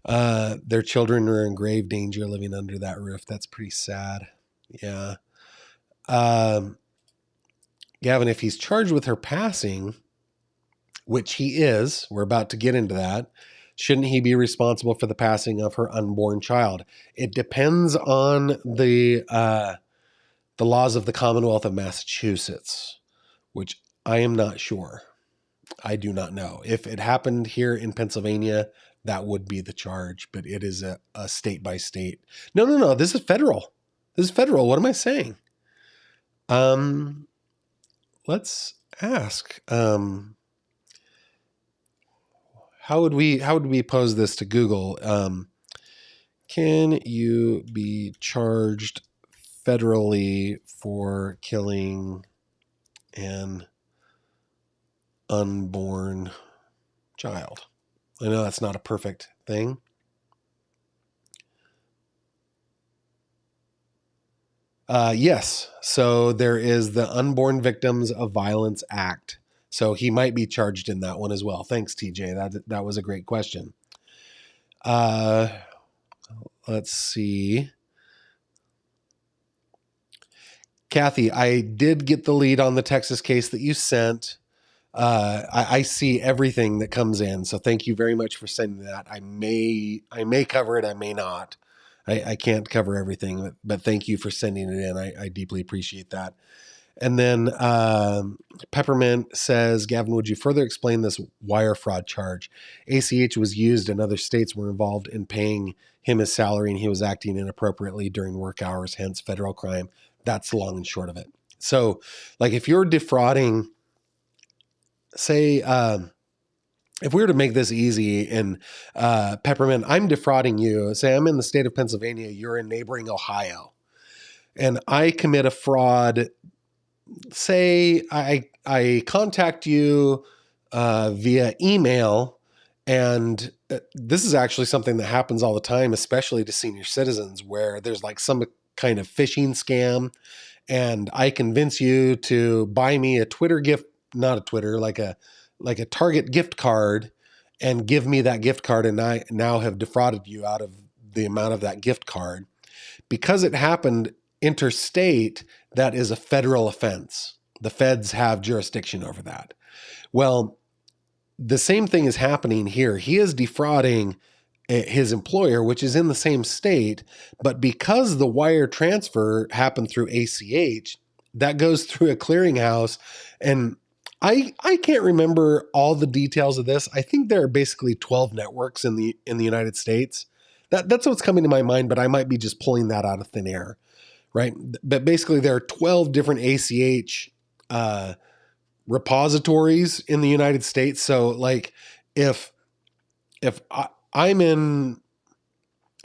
their children are in grave danger living under that roof. That's pretty sad. Yeah. Gavin, if he's charged with her passing, which he is, we're about to get into that, shouldn't he be responsible for the passing of her unborn child? It depends on the laws of the Commonwealth of Massachusetts, which I am not sure. I do not know. If it happened here in Pennsylvania, that would be the charge, but it is a state by state. No. This is federal. What am I saying? Let's ask. How would we pose this to Google? Can you be charged federally for killing an unborn child? I know that's not a perfect thing. Yes. So there is the Unborn Victims of Violence Act. So he might be charged in that one as well. Thanks, TJ. That was a great question. Let's see. Kathy, I did get the lead on the Texas case that you sent. I see everything that comes in. So thank you very much for sending that. I may cover it. I may not. I can't cover everything, but thank you for sending it in. I deeply appreciate that. And then Peppermint says, Gavin, would you further explain this wire fraud charge? ACH was used and other states were involved in paying him his salary and he was acting inappropriately during work hours, hence federal crime. That's the long and short of it. So like if you're defrauding, say if we were to make this easy and Peppermint, I'm defrauding you. Say I'm in the state of Pennsylvania, you're in neighboring Ohio, and I commit a fraud. Say I contact you via email, and this is actually something that happens all the time, especially to senior citizens, where there's like some kind of phishing scam, and I convince you to buy me a Twitter gift, not a Twitter, like a Target gift card, and give me that gift card, and I now have defrauded you out of the amount of that gift card. Because it happened interstate, that is a federal offense. The feds have jurisdiction over that. Well, the same thing is happening here. He is defrauding his employer, which is in the same state, but because the wire transfer happened through ACH, that goes through a clearinghouse. And I can't remember all the details of this. I think there are basically 12 networks in the United States. That's what's coming to my mind, but I might be just pulling that out of thin air, right? But basically there are 12 different ACH repositories in the United States. So like if I'm in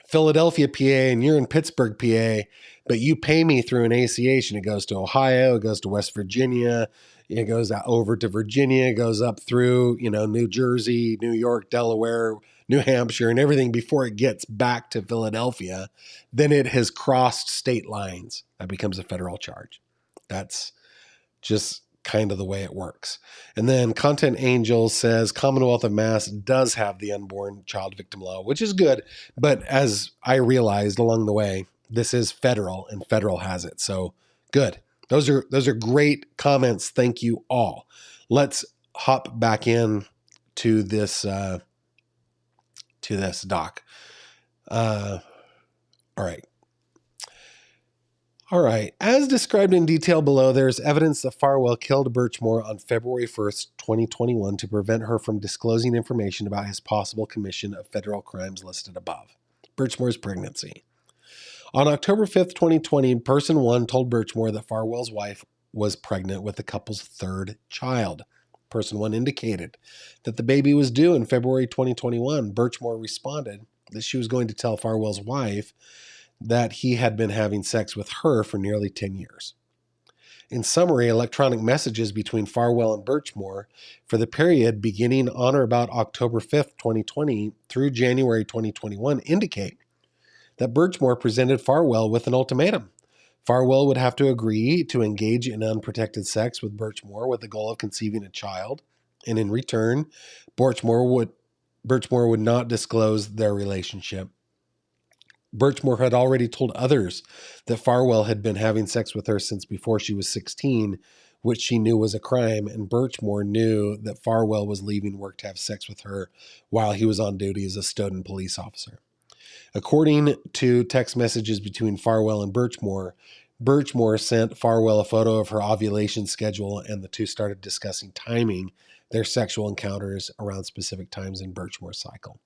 Philadelphia, PA, and you're in Pittsburgh, PA, but you pay me through an ACH and it goes to Ohio, it goes to West Virginia, it goes over to Virginia, it goes up through, New Jersey, New York, Delaware, New Hampshire, and everything before it gets back to Philadelphia, then it has crossed state lines. That becomes a federal charge. That's just kind of the way it works. And then Content Angel says Commonwealth of Mass does have the unborn child victim law, which is good. But as I realized along the way, this is federal and federal has it. So good. Those are great comments. Thank you all. Let's hop back in to this doc. All right. As described in detail below, there is evidence that Farwell killed Birchmore on February 1st, 2021 to prevent her from disclosing information about his possible commission of federal crimes listed above. Birchmore's pregnancy. On October 5th, 2020, Person 1 told Birchmore that Farwell's wife was pregnant with the couple's third child. Person 1 indicated that the baby was due in February 2021. Birchmore responded that she was going to tell Farwell's wife that he had been having sex with her for nearly 10 years. In summary, electronic messages between Farwell and Birchmore for the period beginning on or about October 5th, 2020 through January 2021 indicate that Birchmore presented Farwell with an ultimatum. Farwell would have to agree to engage in unprotected sex with Birchmore with the goal of conceiving a child, and in return, Birchmore would not disclose their relationship. Birchmore had already told others that Farwell had been having sex with her since before she was 16, which she knew was a crime, and Birchmore knew that Farwell was leaving work to have sex with her while he was on duty as a Stoughton police officer. According to text messages between Farwell and Birchmore, Birchmore sent Farwell a photo of her ovulation schedule, and the two started discussing timing their sexual encounters around specific times in Birchmore's cycle.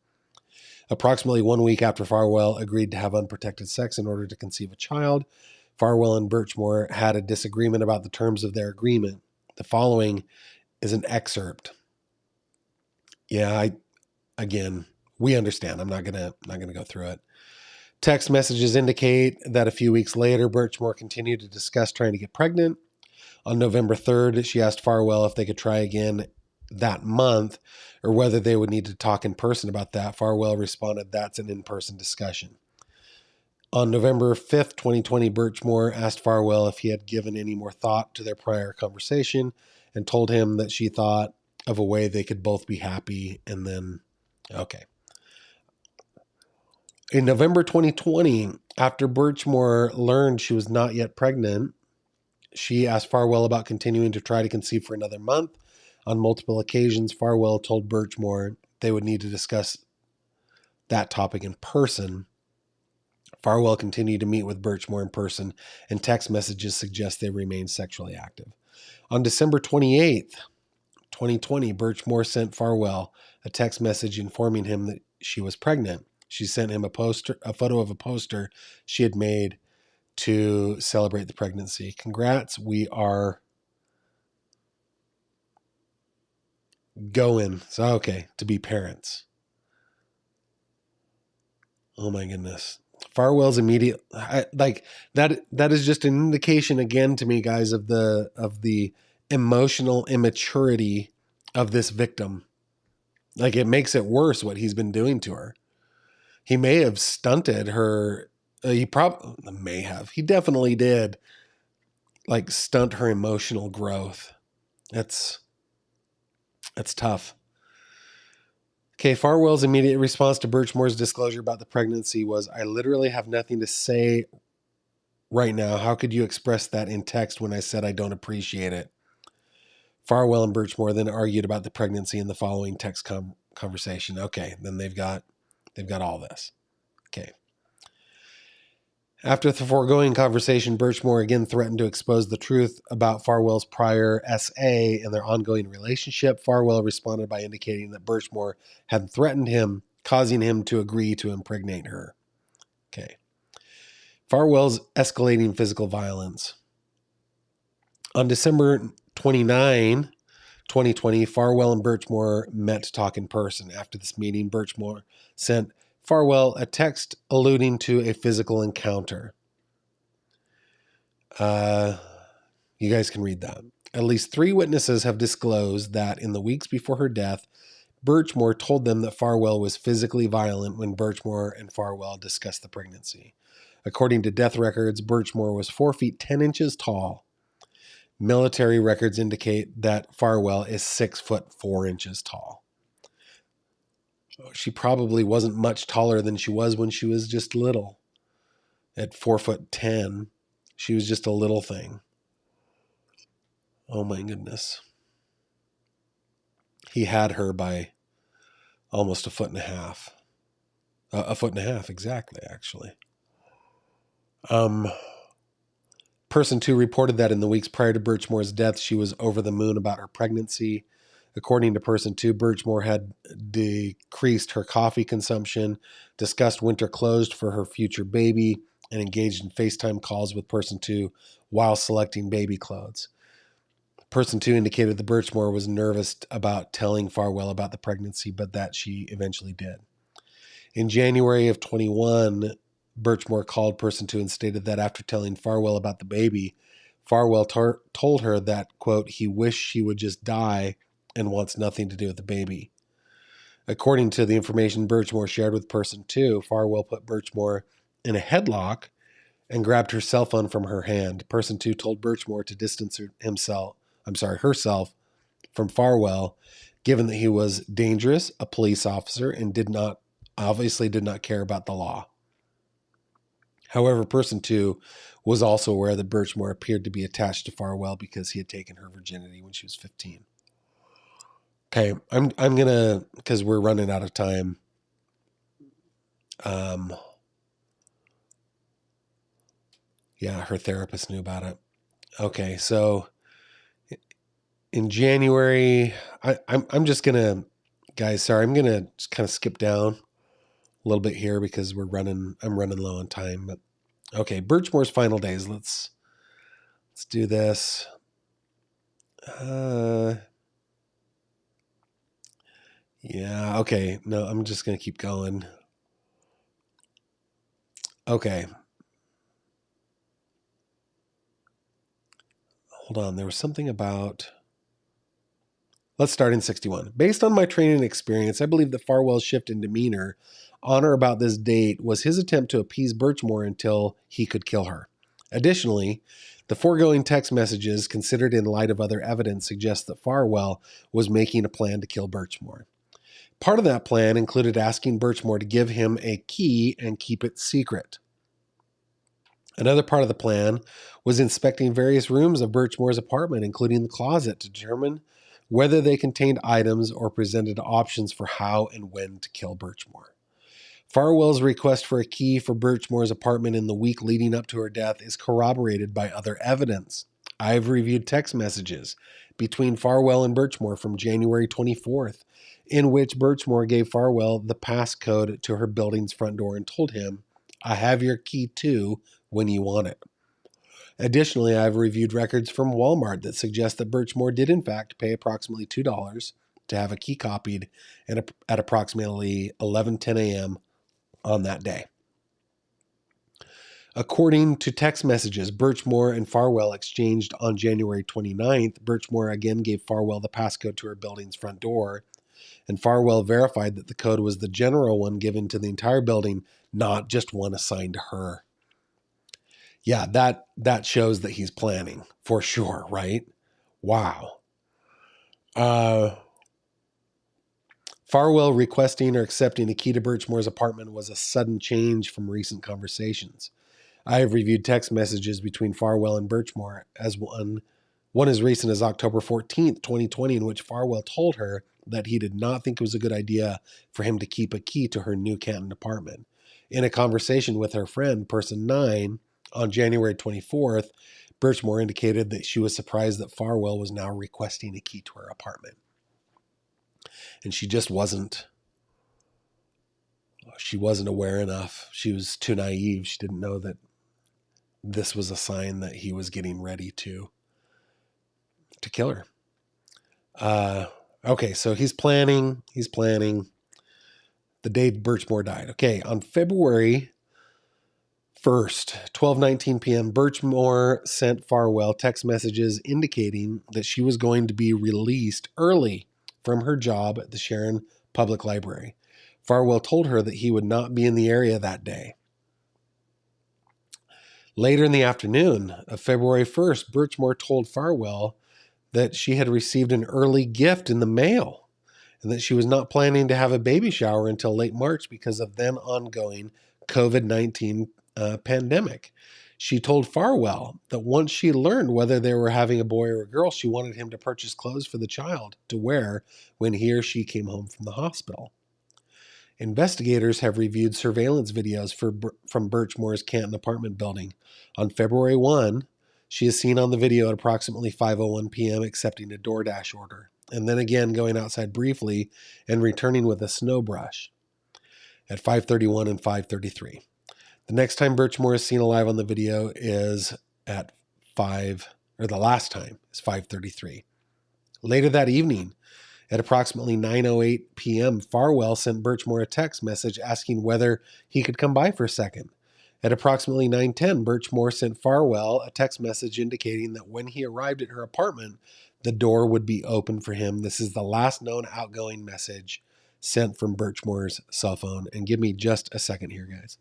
Approximately 1 week after Farwell agreed to have unprotected sex in order to conceive a child, Farwell and Birchmore had a disagreement about the terms of their agreement. The following is an excerpt. Yeah, we understand. I'm not gonna go through it. Text messages indicate that a few weeks later, Birchmore continued to discuss trying to get pregnant. On November 3rd, she asked Farwell if they could try again that month or whether they would need to talk in person about that. Farwell responded, "That's an in-person discussion." On November 5th, 2020, Birchmore asked Farwell if he had given any more thought to their prior conversation and told him that she thought of a way they could both be happy. And then, okay. In November 2020, after Birchmore learned she was not yet pregnant, she asked Farwell about continuing to try to conceive for another month. On multiple occasions, Farwell told Birchmore they would need to discuss that topic in person. Farwell continued to meet with Birchmore in person, and text messages suggest they remained sexually active. On December 28th, 2020, Birchmore sent Farwell a text message informing him that she was pregnant. She sent him a photo of a poster she had made to celebrate the pregnancy. "Congrats, we are going. So, okay, to be parents. Oh my goodness. Farwell's immediate, like that is just an indication again to me, guys, of the emotional immaturity of this victim. Like, it makes it worse what he's been doing to her. He may have stunted her. He definitely did, like, stunt her emotional growth. That's tough. Okay, Farwell's immediate response to Birchmore's disclosure about the pregnancy was, "I literally have nothing to say right now. How could you express that in text when I said I don't appreciate it?" Farwell and Birchmore then argued about the pregnancy in the following text conversation. Okay, then they've got all this. Okay. After the foregoing conversation, Birchmore again threatened to expose the truth about Farwell's prior SA and their ongoing relationship. Farwell responded by indicating that Birchmore had threatened him, causing him to agree to impregnate her. Okay. Farwell's escalating physical violence. On December 29, 2020, Farwell and Birchmore met to talk in person. After this meeting, Birchmore sent Farwell a text alluding to a physical encounter. You guys can read that. At least 3 witnesses have disclosed that in the weeks before her death, Birchmore told them that Farwell was physically violent when Birchmore and Farwell discussed the pregnancy. According to death records, Birchmore was 4 feet 10 inches tall. Military records indicate that Farwell is 6 foot 4 inches tall. She probably wasn't much taller than she was when she was just little. At 4 foot 10, she was just a little thing. Oh my goodness. He had her by almost a foot and a half. A foot and a half, exactly, actually. Person 2 reported that in the weeks prior to Birchmore's death, she was over the moon about her pregnancy. According to Person 2, Birchmore had decreased her coffee consumption, discussed winter clothes for her future baby, and engaged in FaceTime calls with Person 2 while selecting baby clothes. Person 2 indicated that Birchmore was nervous about telling Farwell about the pregnancy, but that she eventually did. In January of 21, Birchmore called Person 2 and stated that after telling Farwell about the baby, Farwell told her that, quote, he wished she would just die and wants nothing to do with the baby. According to the information Birchmore shared with Person 2, Farwell put Birchmore in a headlock and grabbed her cell phone from her hand. Person 2 told Birchmore to distance herself from Farwell, given that he was dangerous, a police officer, and obviously did not care about the law. However, Person 2 was also aware that Birchmore appeared to be attached to Farwell because he had taken her virginity when she was 15. Okay, I'm gonna, because we're running out of time. Yeah, her therapist knew about it. Okay, so in January, I'm just gonna, guys, sorry, I'm gonna just kind of skip down a little bit here because I'm running low on time. But okay, Birchmore's final days. Let's do this. Yeah, okay. No, I'm just gonna keep going. Okay. Hold on. There was something about... Let's start in 61. Based on my training and experience, I believe that Farwell's shift in demeanor on or about this date was his attempt to appease Birchmore until he could kill her. Additionally, the foregoing text messages, considered in light of other evidence, suggest that Farwell was making a plan to kill Birchmore. Part of that plan included asking Birchmore to give him a key and keep it secret. Another part of the plan was inspecting various rooms of Birchmore's apartment, including the closet, to determine whether they contained items or presented options for how and when to kill Birchmore. Farwell's request for a key for Birchmore's apartment in the week leading up to her death is corroborated by other evidence. I've reviewed text messages between Farwell and Birchmore from January 24th, in which Birchmore gave Farwell the passcode to her building's front door and told him, "I have your key too when you want it." Additionally, I've reviewed records from Walmart that suggest that Birchmore did in fact pay approximately $2 to have a key copied at approximately 11:10 a.m. on that day. According to text messages Birchmore and Farwell exchanged on January 29th, Birchmore again gave Farwell the passcode to her building's front door, and Farwell verified that the code was the general one given to the entire building, not just one assigned to her. Yeah, that shows that he's planning for sure, right? Wow. Farwell requesting or accepting a key to Birchmore's apartment was a sudden change from recent conversations. I have reviewed text messages between Farwell and Birchmore, as one as recent as October 14th, 2020, in which Farwell told her that he did not think it was a good idea for him to keep a key to her new Canton apartment. In a conversation with her friend, Person 9, on January 24th, Birchmore indicated that she was surprised that Farwell was now requesting a key to her apartment. And she just wasn't aware enough. She was too naive. She didn't know that this was a sign that he was getting ready to kill her. Okay, so he's planning the day Birchmore died. Okay, on February 1st, 12:19 p.m., Birchmore sent Farwell text messages indicating that she was going to be released early from her job at the Sharon Public Library. Farwell told her that he would not be in the area that day. Later in the afternoon of February 1st, Birchmore told Farwell that she had received an early gift in the mail and that she was not planning to have a baby shower until late March because of then ongoing COVID-19 pandemic. She told Farwell that once she learned whether they were having a boy or a girl, she wanted him to purchase clothes for the child to wear when he or she came home from the hospital. Investigators have reviewed surveillance videos from Birchmore's Canton apartment building. On February 1, she is seen on the video at approximately 5:01 p.m. accepting a DoorDash order, and then again going outside briefly and returning with a snow brush at 5:31 and 5:33. The next time Birchmore is seen alive on the video is at the last time is 5:33. Later that evening, at approximately 9:08 p.m., Farwell sent Birchmore a text message asking whether he could come by for a second. At approximately 9:10, Birchmore sent Farwell a text message indicating that when he arrived at her apartment, the door would be open for him. This is the last known outgoing message sent from Birchmore's cell phone. And give me just a second here, guys.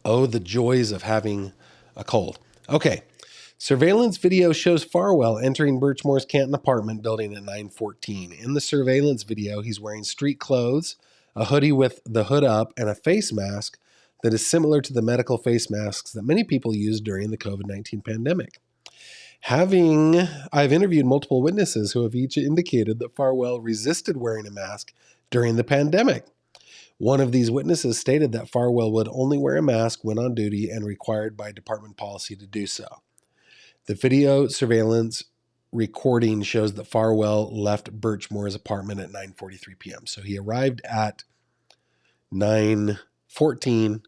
Oh, the joys of having a cold. Okay. Surveillance video shows Farwell entering Birchmore's Canton apartment building at 9:14. In the surveillance video, he's wearing street clothes, a hoodie with the hood up, and a face mask that is similar to the medical face masks that many people used during the COVID-19 pandemic. I've interviewed multiple witnesses who have each indicated that Farwell resisted wearing a mask during the pandemic. One of these witnesses stated that Farwell would only wear a mask when on duty and required by department policy to do so. The video surveillance recording shows that Farwell left Birchmore's apartment at 9:43 p.m. So he arrived at 9:14,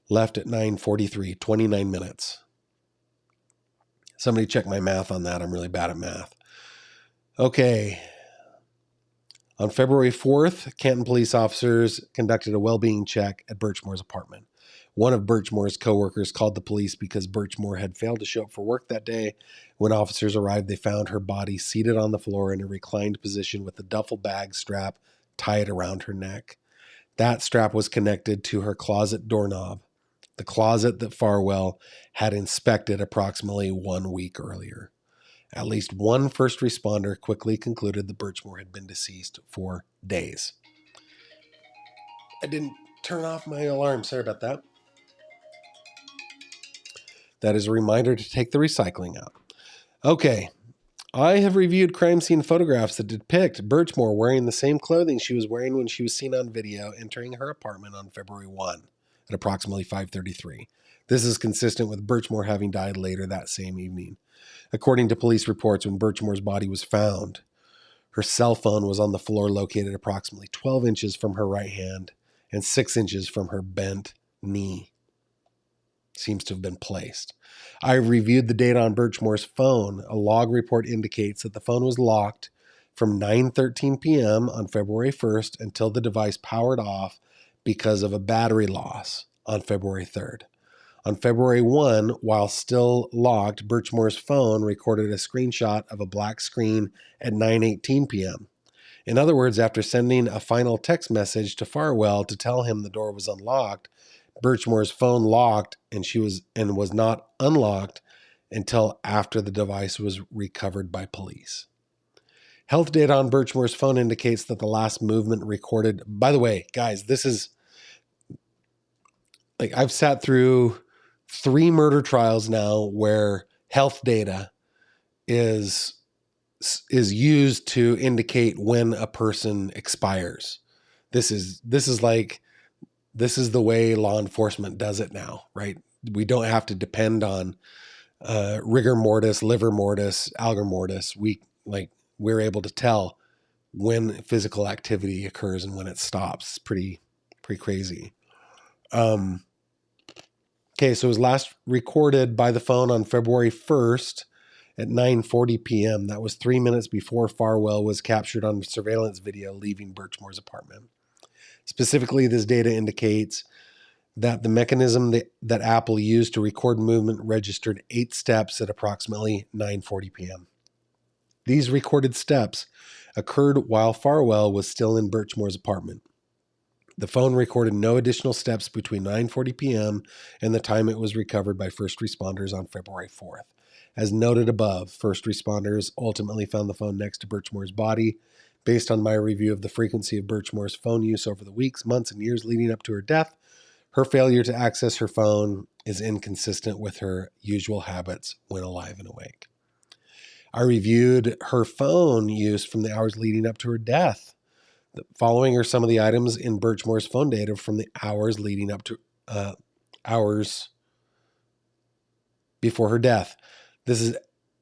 left at 9:43, 29 minutes. Somebody check my math on that. I'm really bad at math. Okay. On February 4th, Canton police officers conducted a well-being check at Birchmore's apartment. One of Birchmore's coworkers called the police because Birchmore had failed to show up for work that day. When officers arrived, they found her body seated on the floor in a reclined position with a duffel bag strap tied around her neck. That strap was connected to her closet doorknob, the closet that Farwell had inspected approximately 1 week earlier. At least one first responder quickly concluded that Birchmore had been deceased for days. I didn't turn off my alarm. Sorry about that. That is a reminder to take the recycling out. Okay. I have reviewed crime scene photographs that depict Birchmore wearing the same clothing she was wearing when she was seen on video entering her apartment on February 1. at approximately 5:33. This is consistent with Birchmore having died later that same evening. According to police reports, when Birchmore's body was found, her cell phone was on the floor located approximately 12 inches from her right hand and 6 inches from her bent knee. Seems to have been placed. I reviewed the data on Birchmore's phone. A log report indicates that the phone was locked from 9:13 p.m. on February 1st until the device powered off because of a battery loss on February 3rd. On February 1, while still locked, Birchmore's phone recorded a screenshot of a black screen at 9:18 p.m. In other words, after sending a final text message to Farwell to tell him the door was unlocked, Birchmore's phone locked and was not unlocked until after the device was recovered by police. Health data on Birchmore's phone indicates that the last movement recorded. By the way, guys, this is like I've sat through 3 murder trials now where health data is used to indicate when a person expires. This is the way law enforcement does it now, right? We don't have to depend on rigor mortis, liver mortis, algor mortis. We're able to tell when physical activity occurs and when it stops. It's pretty crazy. Okay, so it was last recorded by the phone on February 1st at 9:40 p.m. That was 3 minutes before Farwell was captured on surveillance video leaving Birchmore's apartment. Specifically, this data indicates that the mechanism that Apple used to record movement registered 8 steps at approximately 9:40 p.m. These recorded steps occurred while Farwell was still in Birchmore's apartment. The phone recorded no additional steps between 9:40 p.m. and the time it was recovered by first responders on February 4th. As noted above, first responders ultimately found the phone next to Birchmore's body. Based on my review of the frequency of Birchmore's phone use over the weeks, months, and years leading up to her death, her failure to access her phone is inconsistent with her usual habits when alive and awake. I reviewed her phone use from the hours leading up to her death. Following are some of the items in Birchmore's phone data from the hours leading up to hours before her death. This is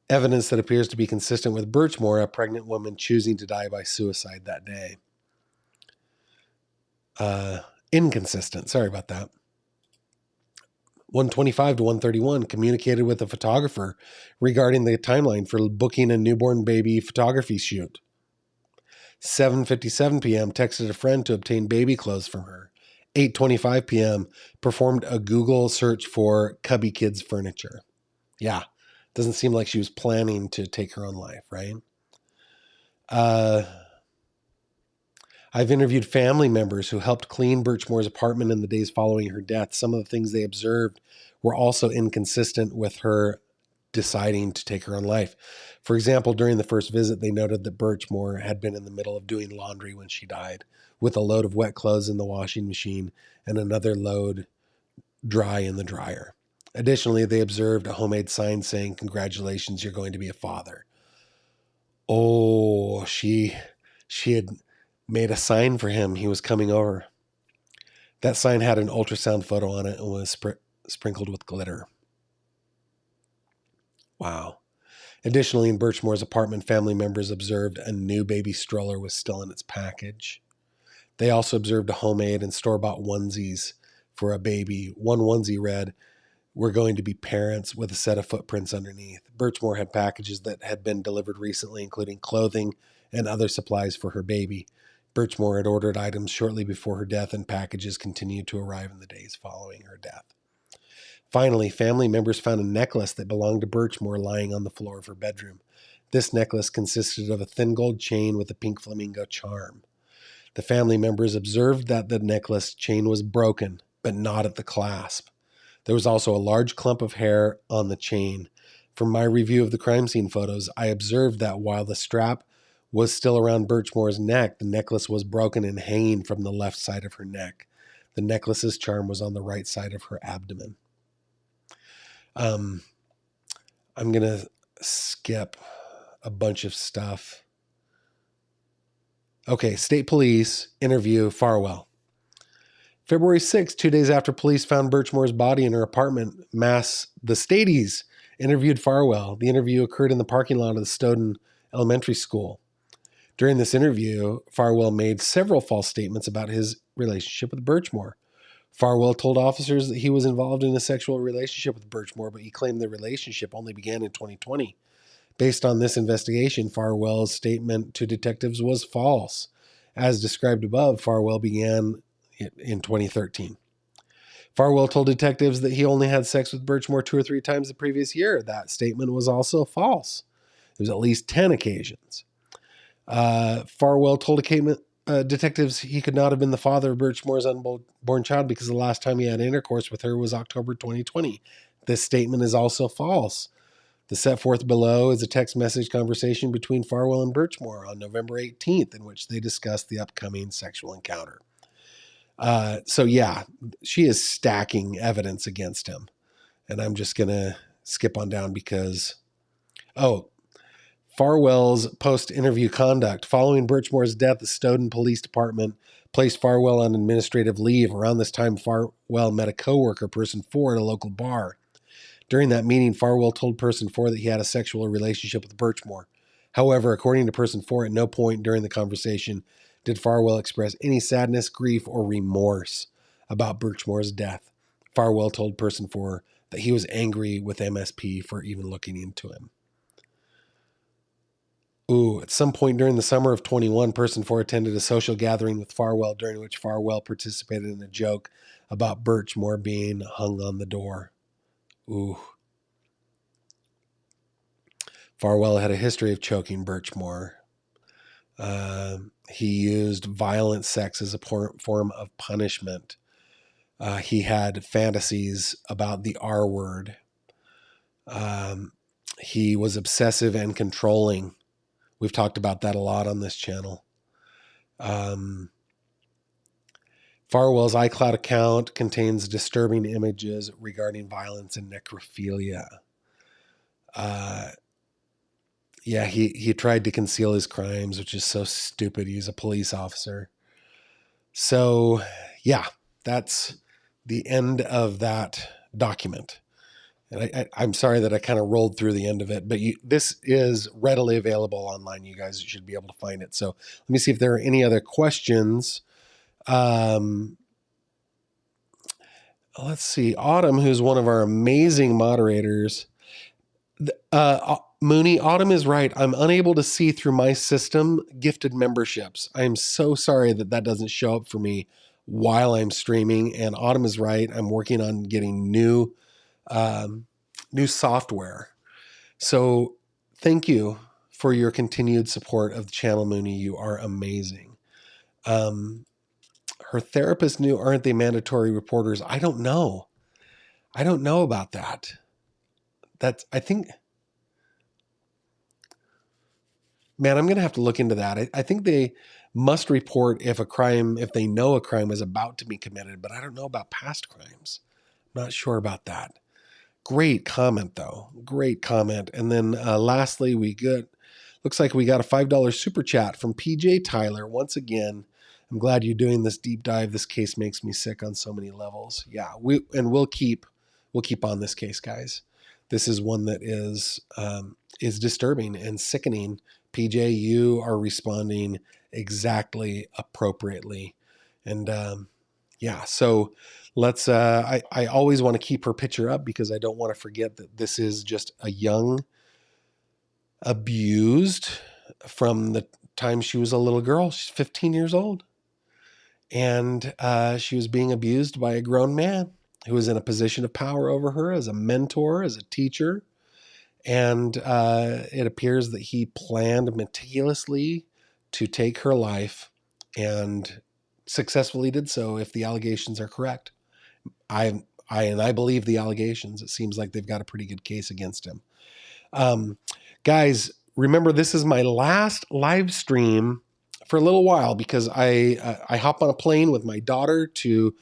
evidence that appears to be consistent with Birchmore, a pregnant woman choosing to die by suicide that day. Inconsistent. Sorry about that. 1:25 to 1:31 communicated with a photographer regarding the timeline for booking a newborn baby photography shoot. 7:57 p.m. texted a friend to obtain baby clothes from her. 8:25 p.m. performed a Google search for Cubby Kids furniture. Yeah, doesn't seem like she was planning to take her own life, right? I've interviewed family members who helped clean Birchmore's apartment in the days following her death. Some of the things they observed were also inconsistent with her deciding to take her own life. For example, during the first visit, they noted that Birchmore had been in the middle of doing laundry when she died, with a load of wet clothes in the washing machine and another load dry in the dryer. Additionally, they observed a homemade sign saying, "Congratulations, you're going to be a father." Oh, she had made a sign for him. He was coming over. That sign had an ultrasound photo on it and was sprinkled with glitter. Wow. Additionally, in Birchmore's apartment, family members observed a new baby stroller was still in its package. They also observed a homemade and store-bought onesies for a baby. One onesie read, "We're going to be parents," with a set of footprints underneath. Birchmore had packages that had been delivered recently, including clothing and other supplies for her baby. Birchmore had ordered items shortly before her death, and packages continued to arrive in the days following her death. Finally, family members found a necklace that belonged to Birchmore lying on the floor of her bedroom. This necklace consisted of a thin gold chain with a pink flamingo charm. The family members observed that the necklace chain was broken, but not at the clasp. There was also a large clump of hair on the chain. From my review of the crime scene photos, I observed that while the strap was still around Birchmore's neck, the necklace was broken and hanging from the left side of her neck. The necklace's charm was on the right side of her abdomen. I'm going to skip a bunch of stuff. Okay, State Police interview Farwell. February 6th, 2 days after police found Birchmore's body in her apartment, the Stadies interviewed Farwell. The interview occurred in the parking lot of the Stoughton Elementary School. During this interview, Farwell made several false statements about his relationship with Birchmore. Farwell told officers that he was involved in a sexual relationship with Birchmore, but he claimed the relationship only began in 2020. Based on this investigation, Farwell's statement to detectives was false. As described above, Farwell began in 2013. Farwell told detectives that he only had sex with Birchmore 2 or 3 times the previous year. That statement was also false. It was at least 10 occasions. Farwell told detectives he could not have been the father of Birchmore's unborn child because the last time he had intercourse with her was October 2020. This statement is also false. The set forth below is a text message conversation between Farwell and Birchmore on November 18th in which they discussed the upcoming sexual encounter. So yeah, she is stacking evidence against him. And I'm just going to skip on down because, Farwell's post-interview conduct. Following Birchmore's death, the Stoughton Police Department placed Farwell on administrative leave. Around this time, Farwell met a coworker, person 4, at a local bar. During that meeting, Farwell told person 4 that he had a sexual relationship with Birchmore. However, according to person 4, at no point during the conversation did Farwell express any sadness, grief, or remorse about Birchmore's death. Farwell told person 4 that he was angry with MSP for even looking into him. At some point during the summer of 21, person 4 attended a social gathering with Farwell, during which Farwell participated in a joke about Birchmore being hung on the door. Farwell had a history of choking Birchmore. He used violent sex as a form of punishment. He had fantasies about the R word. He was obsessive and controlling. We've talked about that a lot on this channel. Farwell's iCloud account contains disturbing images regarding violence and necrophilia. He tried to conceal his crimes, which is so stupid. He's a police officer. So, yeah, that's the end of that document. And I'm sorry that I kind of rolled through the end of it, but this is readily available online. You guys should be able to find it. So let me see if there are any other questions. Let's see. Autumn, who's one of our amazing moderators. Mooney, Autumn is right. I'm unable to see through my system gifted memberships. I am so sorry that doesn't show up for me while I'm streaming. And Autumn is right. I'm working on getting new software. So thank you for your continued support of the channel, Mooney. You are amazing. Her therapist knew, aren't they mandatory reporters? I don't know. I don't know about that. I think, man, I'm going to have to look into that. I think they must report if they know a crime is about to be committed, but I don't know about past crimes. I'm not sure about that. Great comment, though. Great comment. And then lastly, looks like we got a $5 super chat from PJ Tyler. Once again, I'm glad you're doing this deep dive. This case makes me sick on so many levels. Yeah, we'll keep on this case, guys. This is one that is disturbing and sickening. PJ, you are responding exactly appropriately. And so let's, I always want to keep her picture up because I don't want to forget that this is just a young abused from the time she was a little girl. She's 15 years old. And she was being abused by a grown man who was in a position of power over her as a mentor, as a teacher. And it appears that he planned meticulously to take her life and successfully did so if the allegations are correct. I believe the allegations. It seems like they've got a pretty good case against him. Guys, remember, this is my last live stream for a little while because I hop on a plane with my daughter to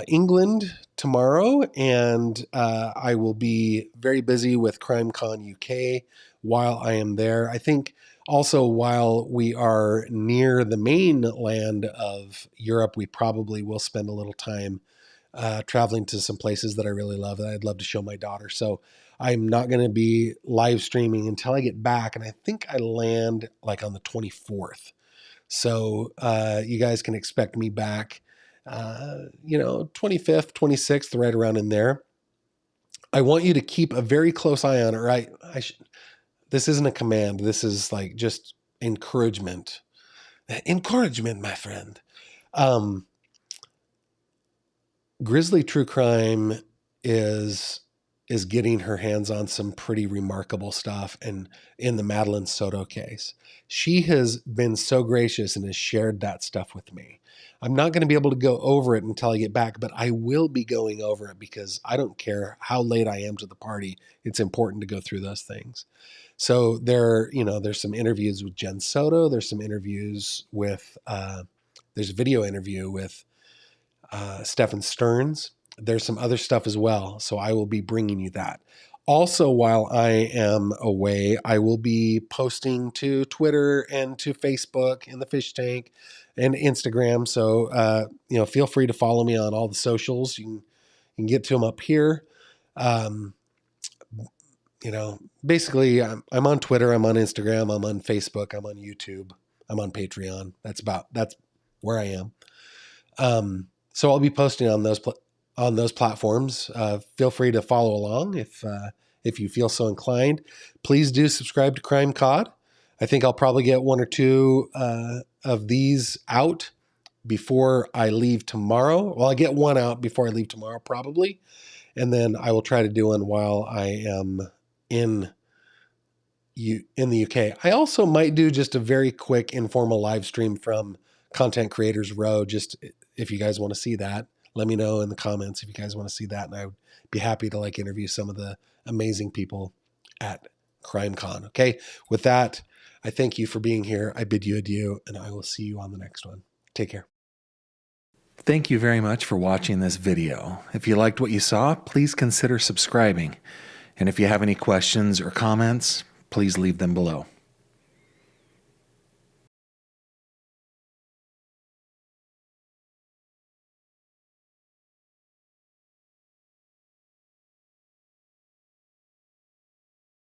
England tomorrow, and I will be very busy with CrimeCon UK while I am there. I think Also, while we are near the mainland of Europe, we probably will spend a little time traveling to some places that I really love that I'd love to show my daughter. So I'm not going to be live streaming until I get back. And I think I land like on the 24th. So you guys can expect me back, 25th, 26th, right around in there. I want you to keep a very close eye on it. This isn't a command. This is like just encouragement. Encouragement, my friend. Grizzly True Crime is getting her hands on some pretty remarkable stuff. And in the Madeline Soto case, she has been so gracious and has shared that stuff with me. I'm not going to be able to go over it until I get back, but I will be going over it because I don't care how late I am to the party. It's important to go through those things. So there's some interviews with Jen Soto. There's some interviews with, there's a video interview with Stefan Stearns. There's some other stuff as well. So I will be bringing you that. Also, while I am away, I will be posting to Twitter and to Facebook and the Fish Tank and Instagram. So, feel free to follow me on all the socials. You can get to them up here. Basically I'm on Twitter, I'm on Instagram, I'm on Facebook, I'm on YouTube, I'm on Patreon. That's where I am. So I'll be posting on those platforms. Feel free to follow along if you feel so inclined. Please do subscribe to Crime Cod. I think I'll probably get one or two of these out before I leave tomorrow. Well, I get one out before I leave tomorrow, probably. And then I will try to do one while I am in the UK. I also might do just a very quick informal live stream from Content Creators Row. Just if you guys want to see that, let me know in the comments if you guys want to see that. And I would be happy to interview some of the amazing people at CrimeCon. Okay. With that, I thank you for being here. I bid you adieu, and I will see you on the next one. Take care. Thank you very much for watching this video. If you liked what you saw, please consider subscribing. And if you have any questions or comments, please leave them below.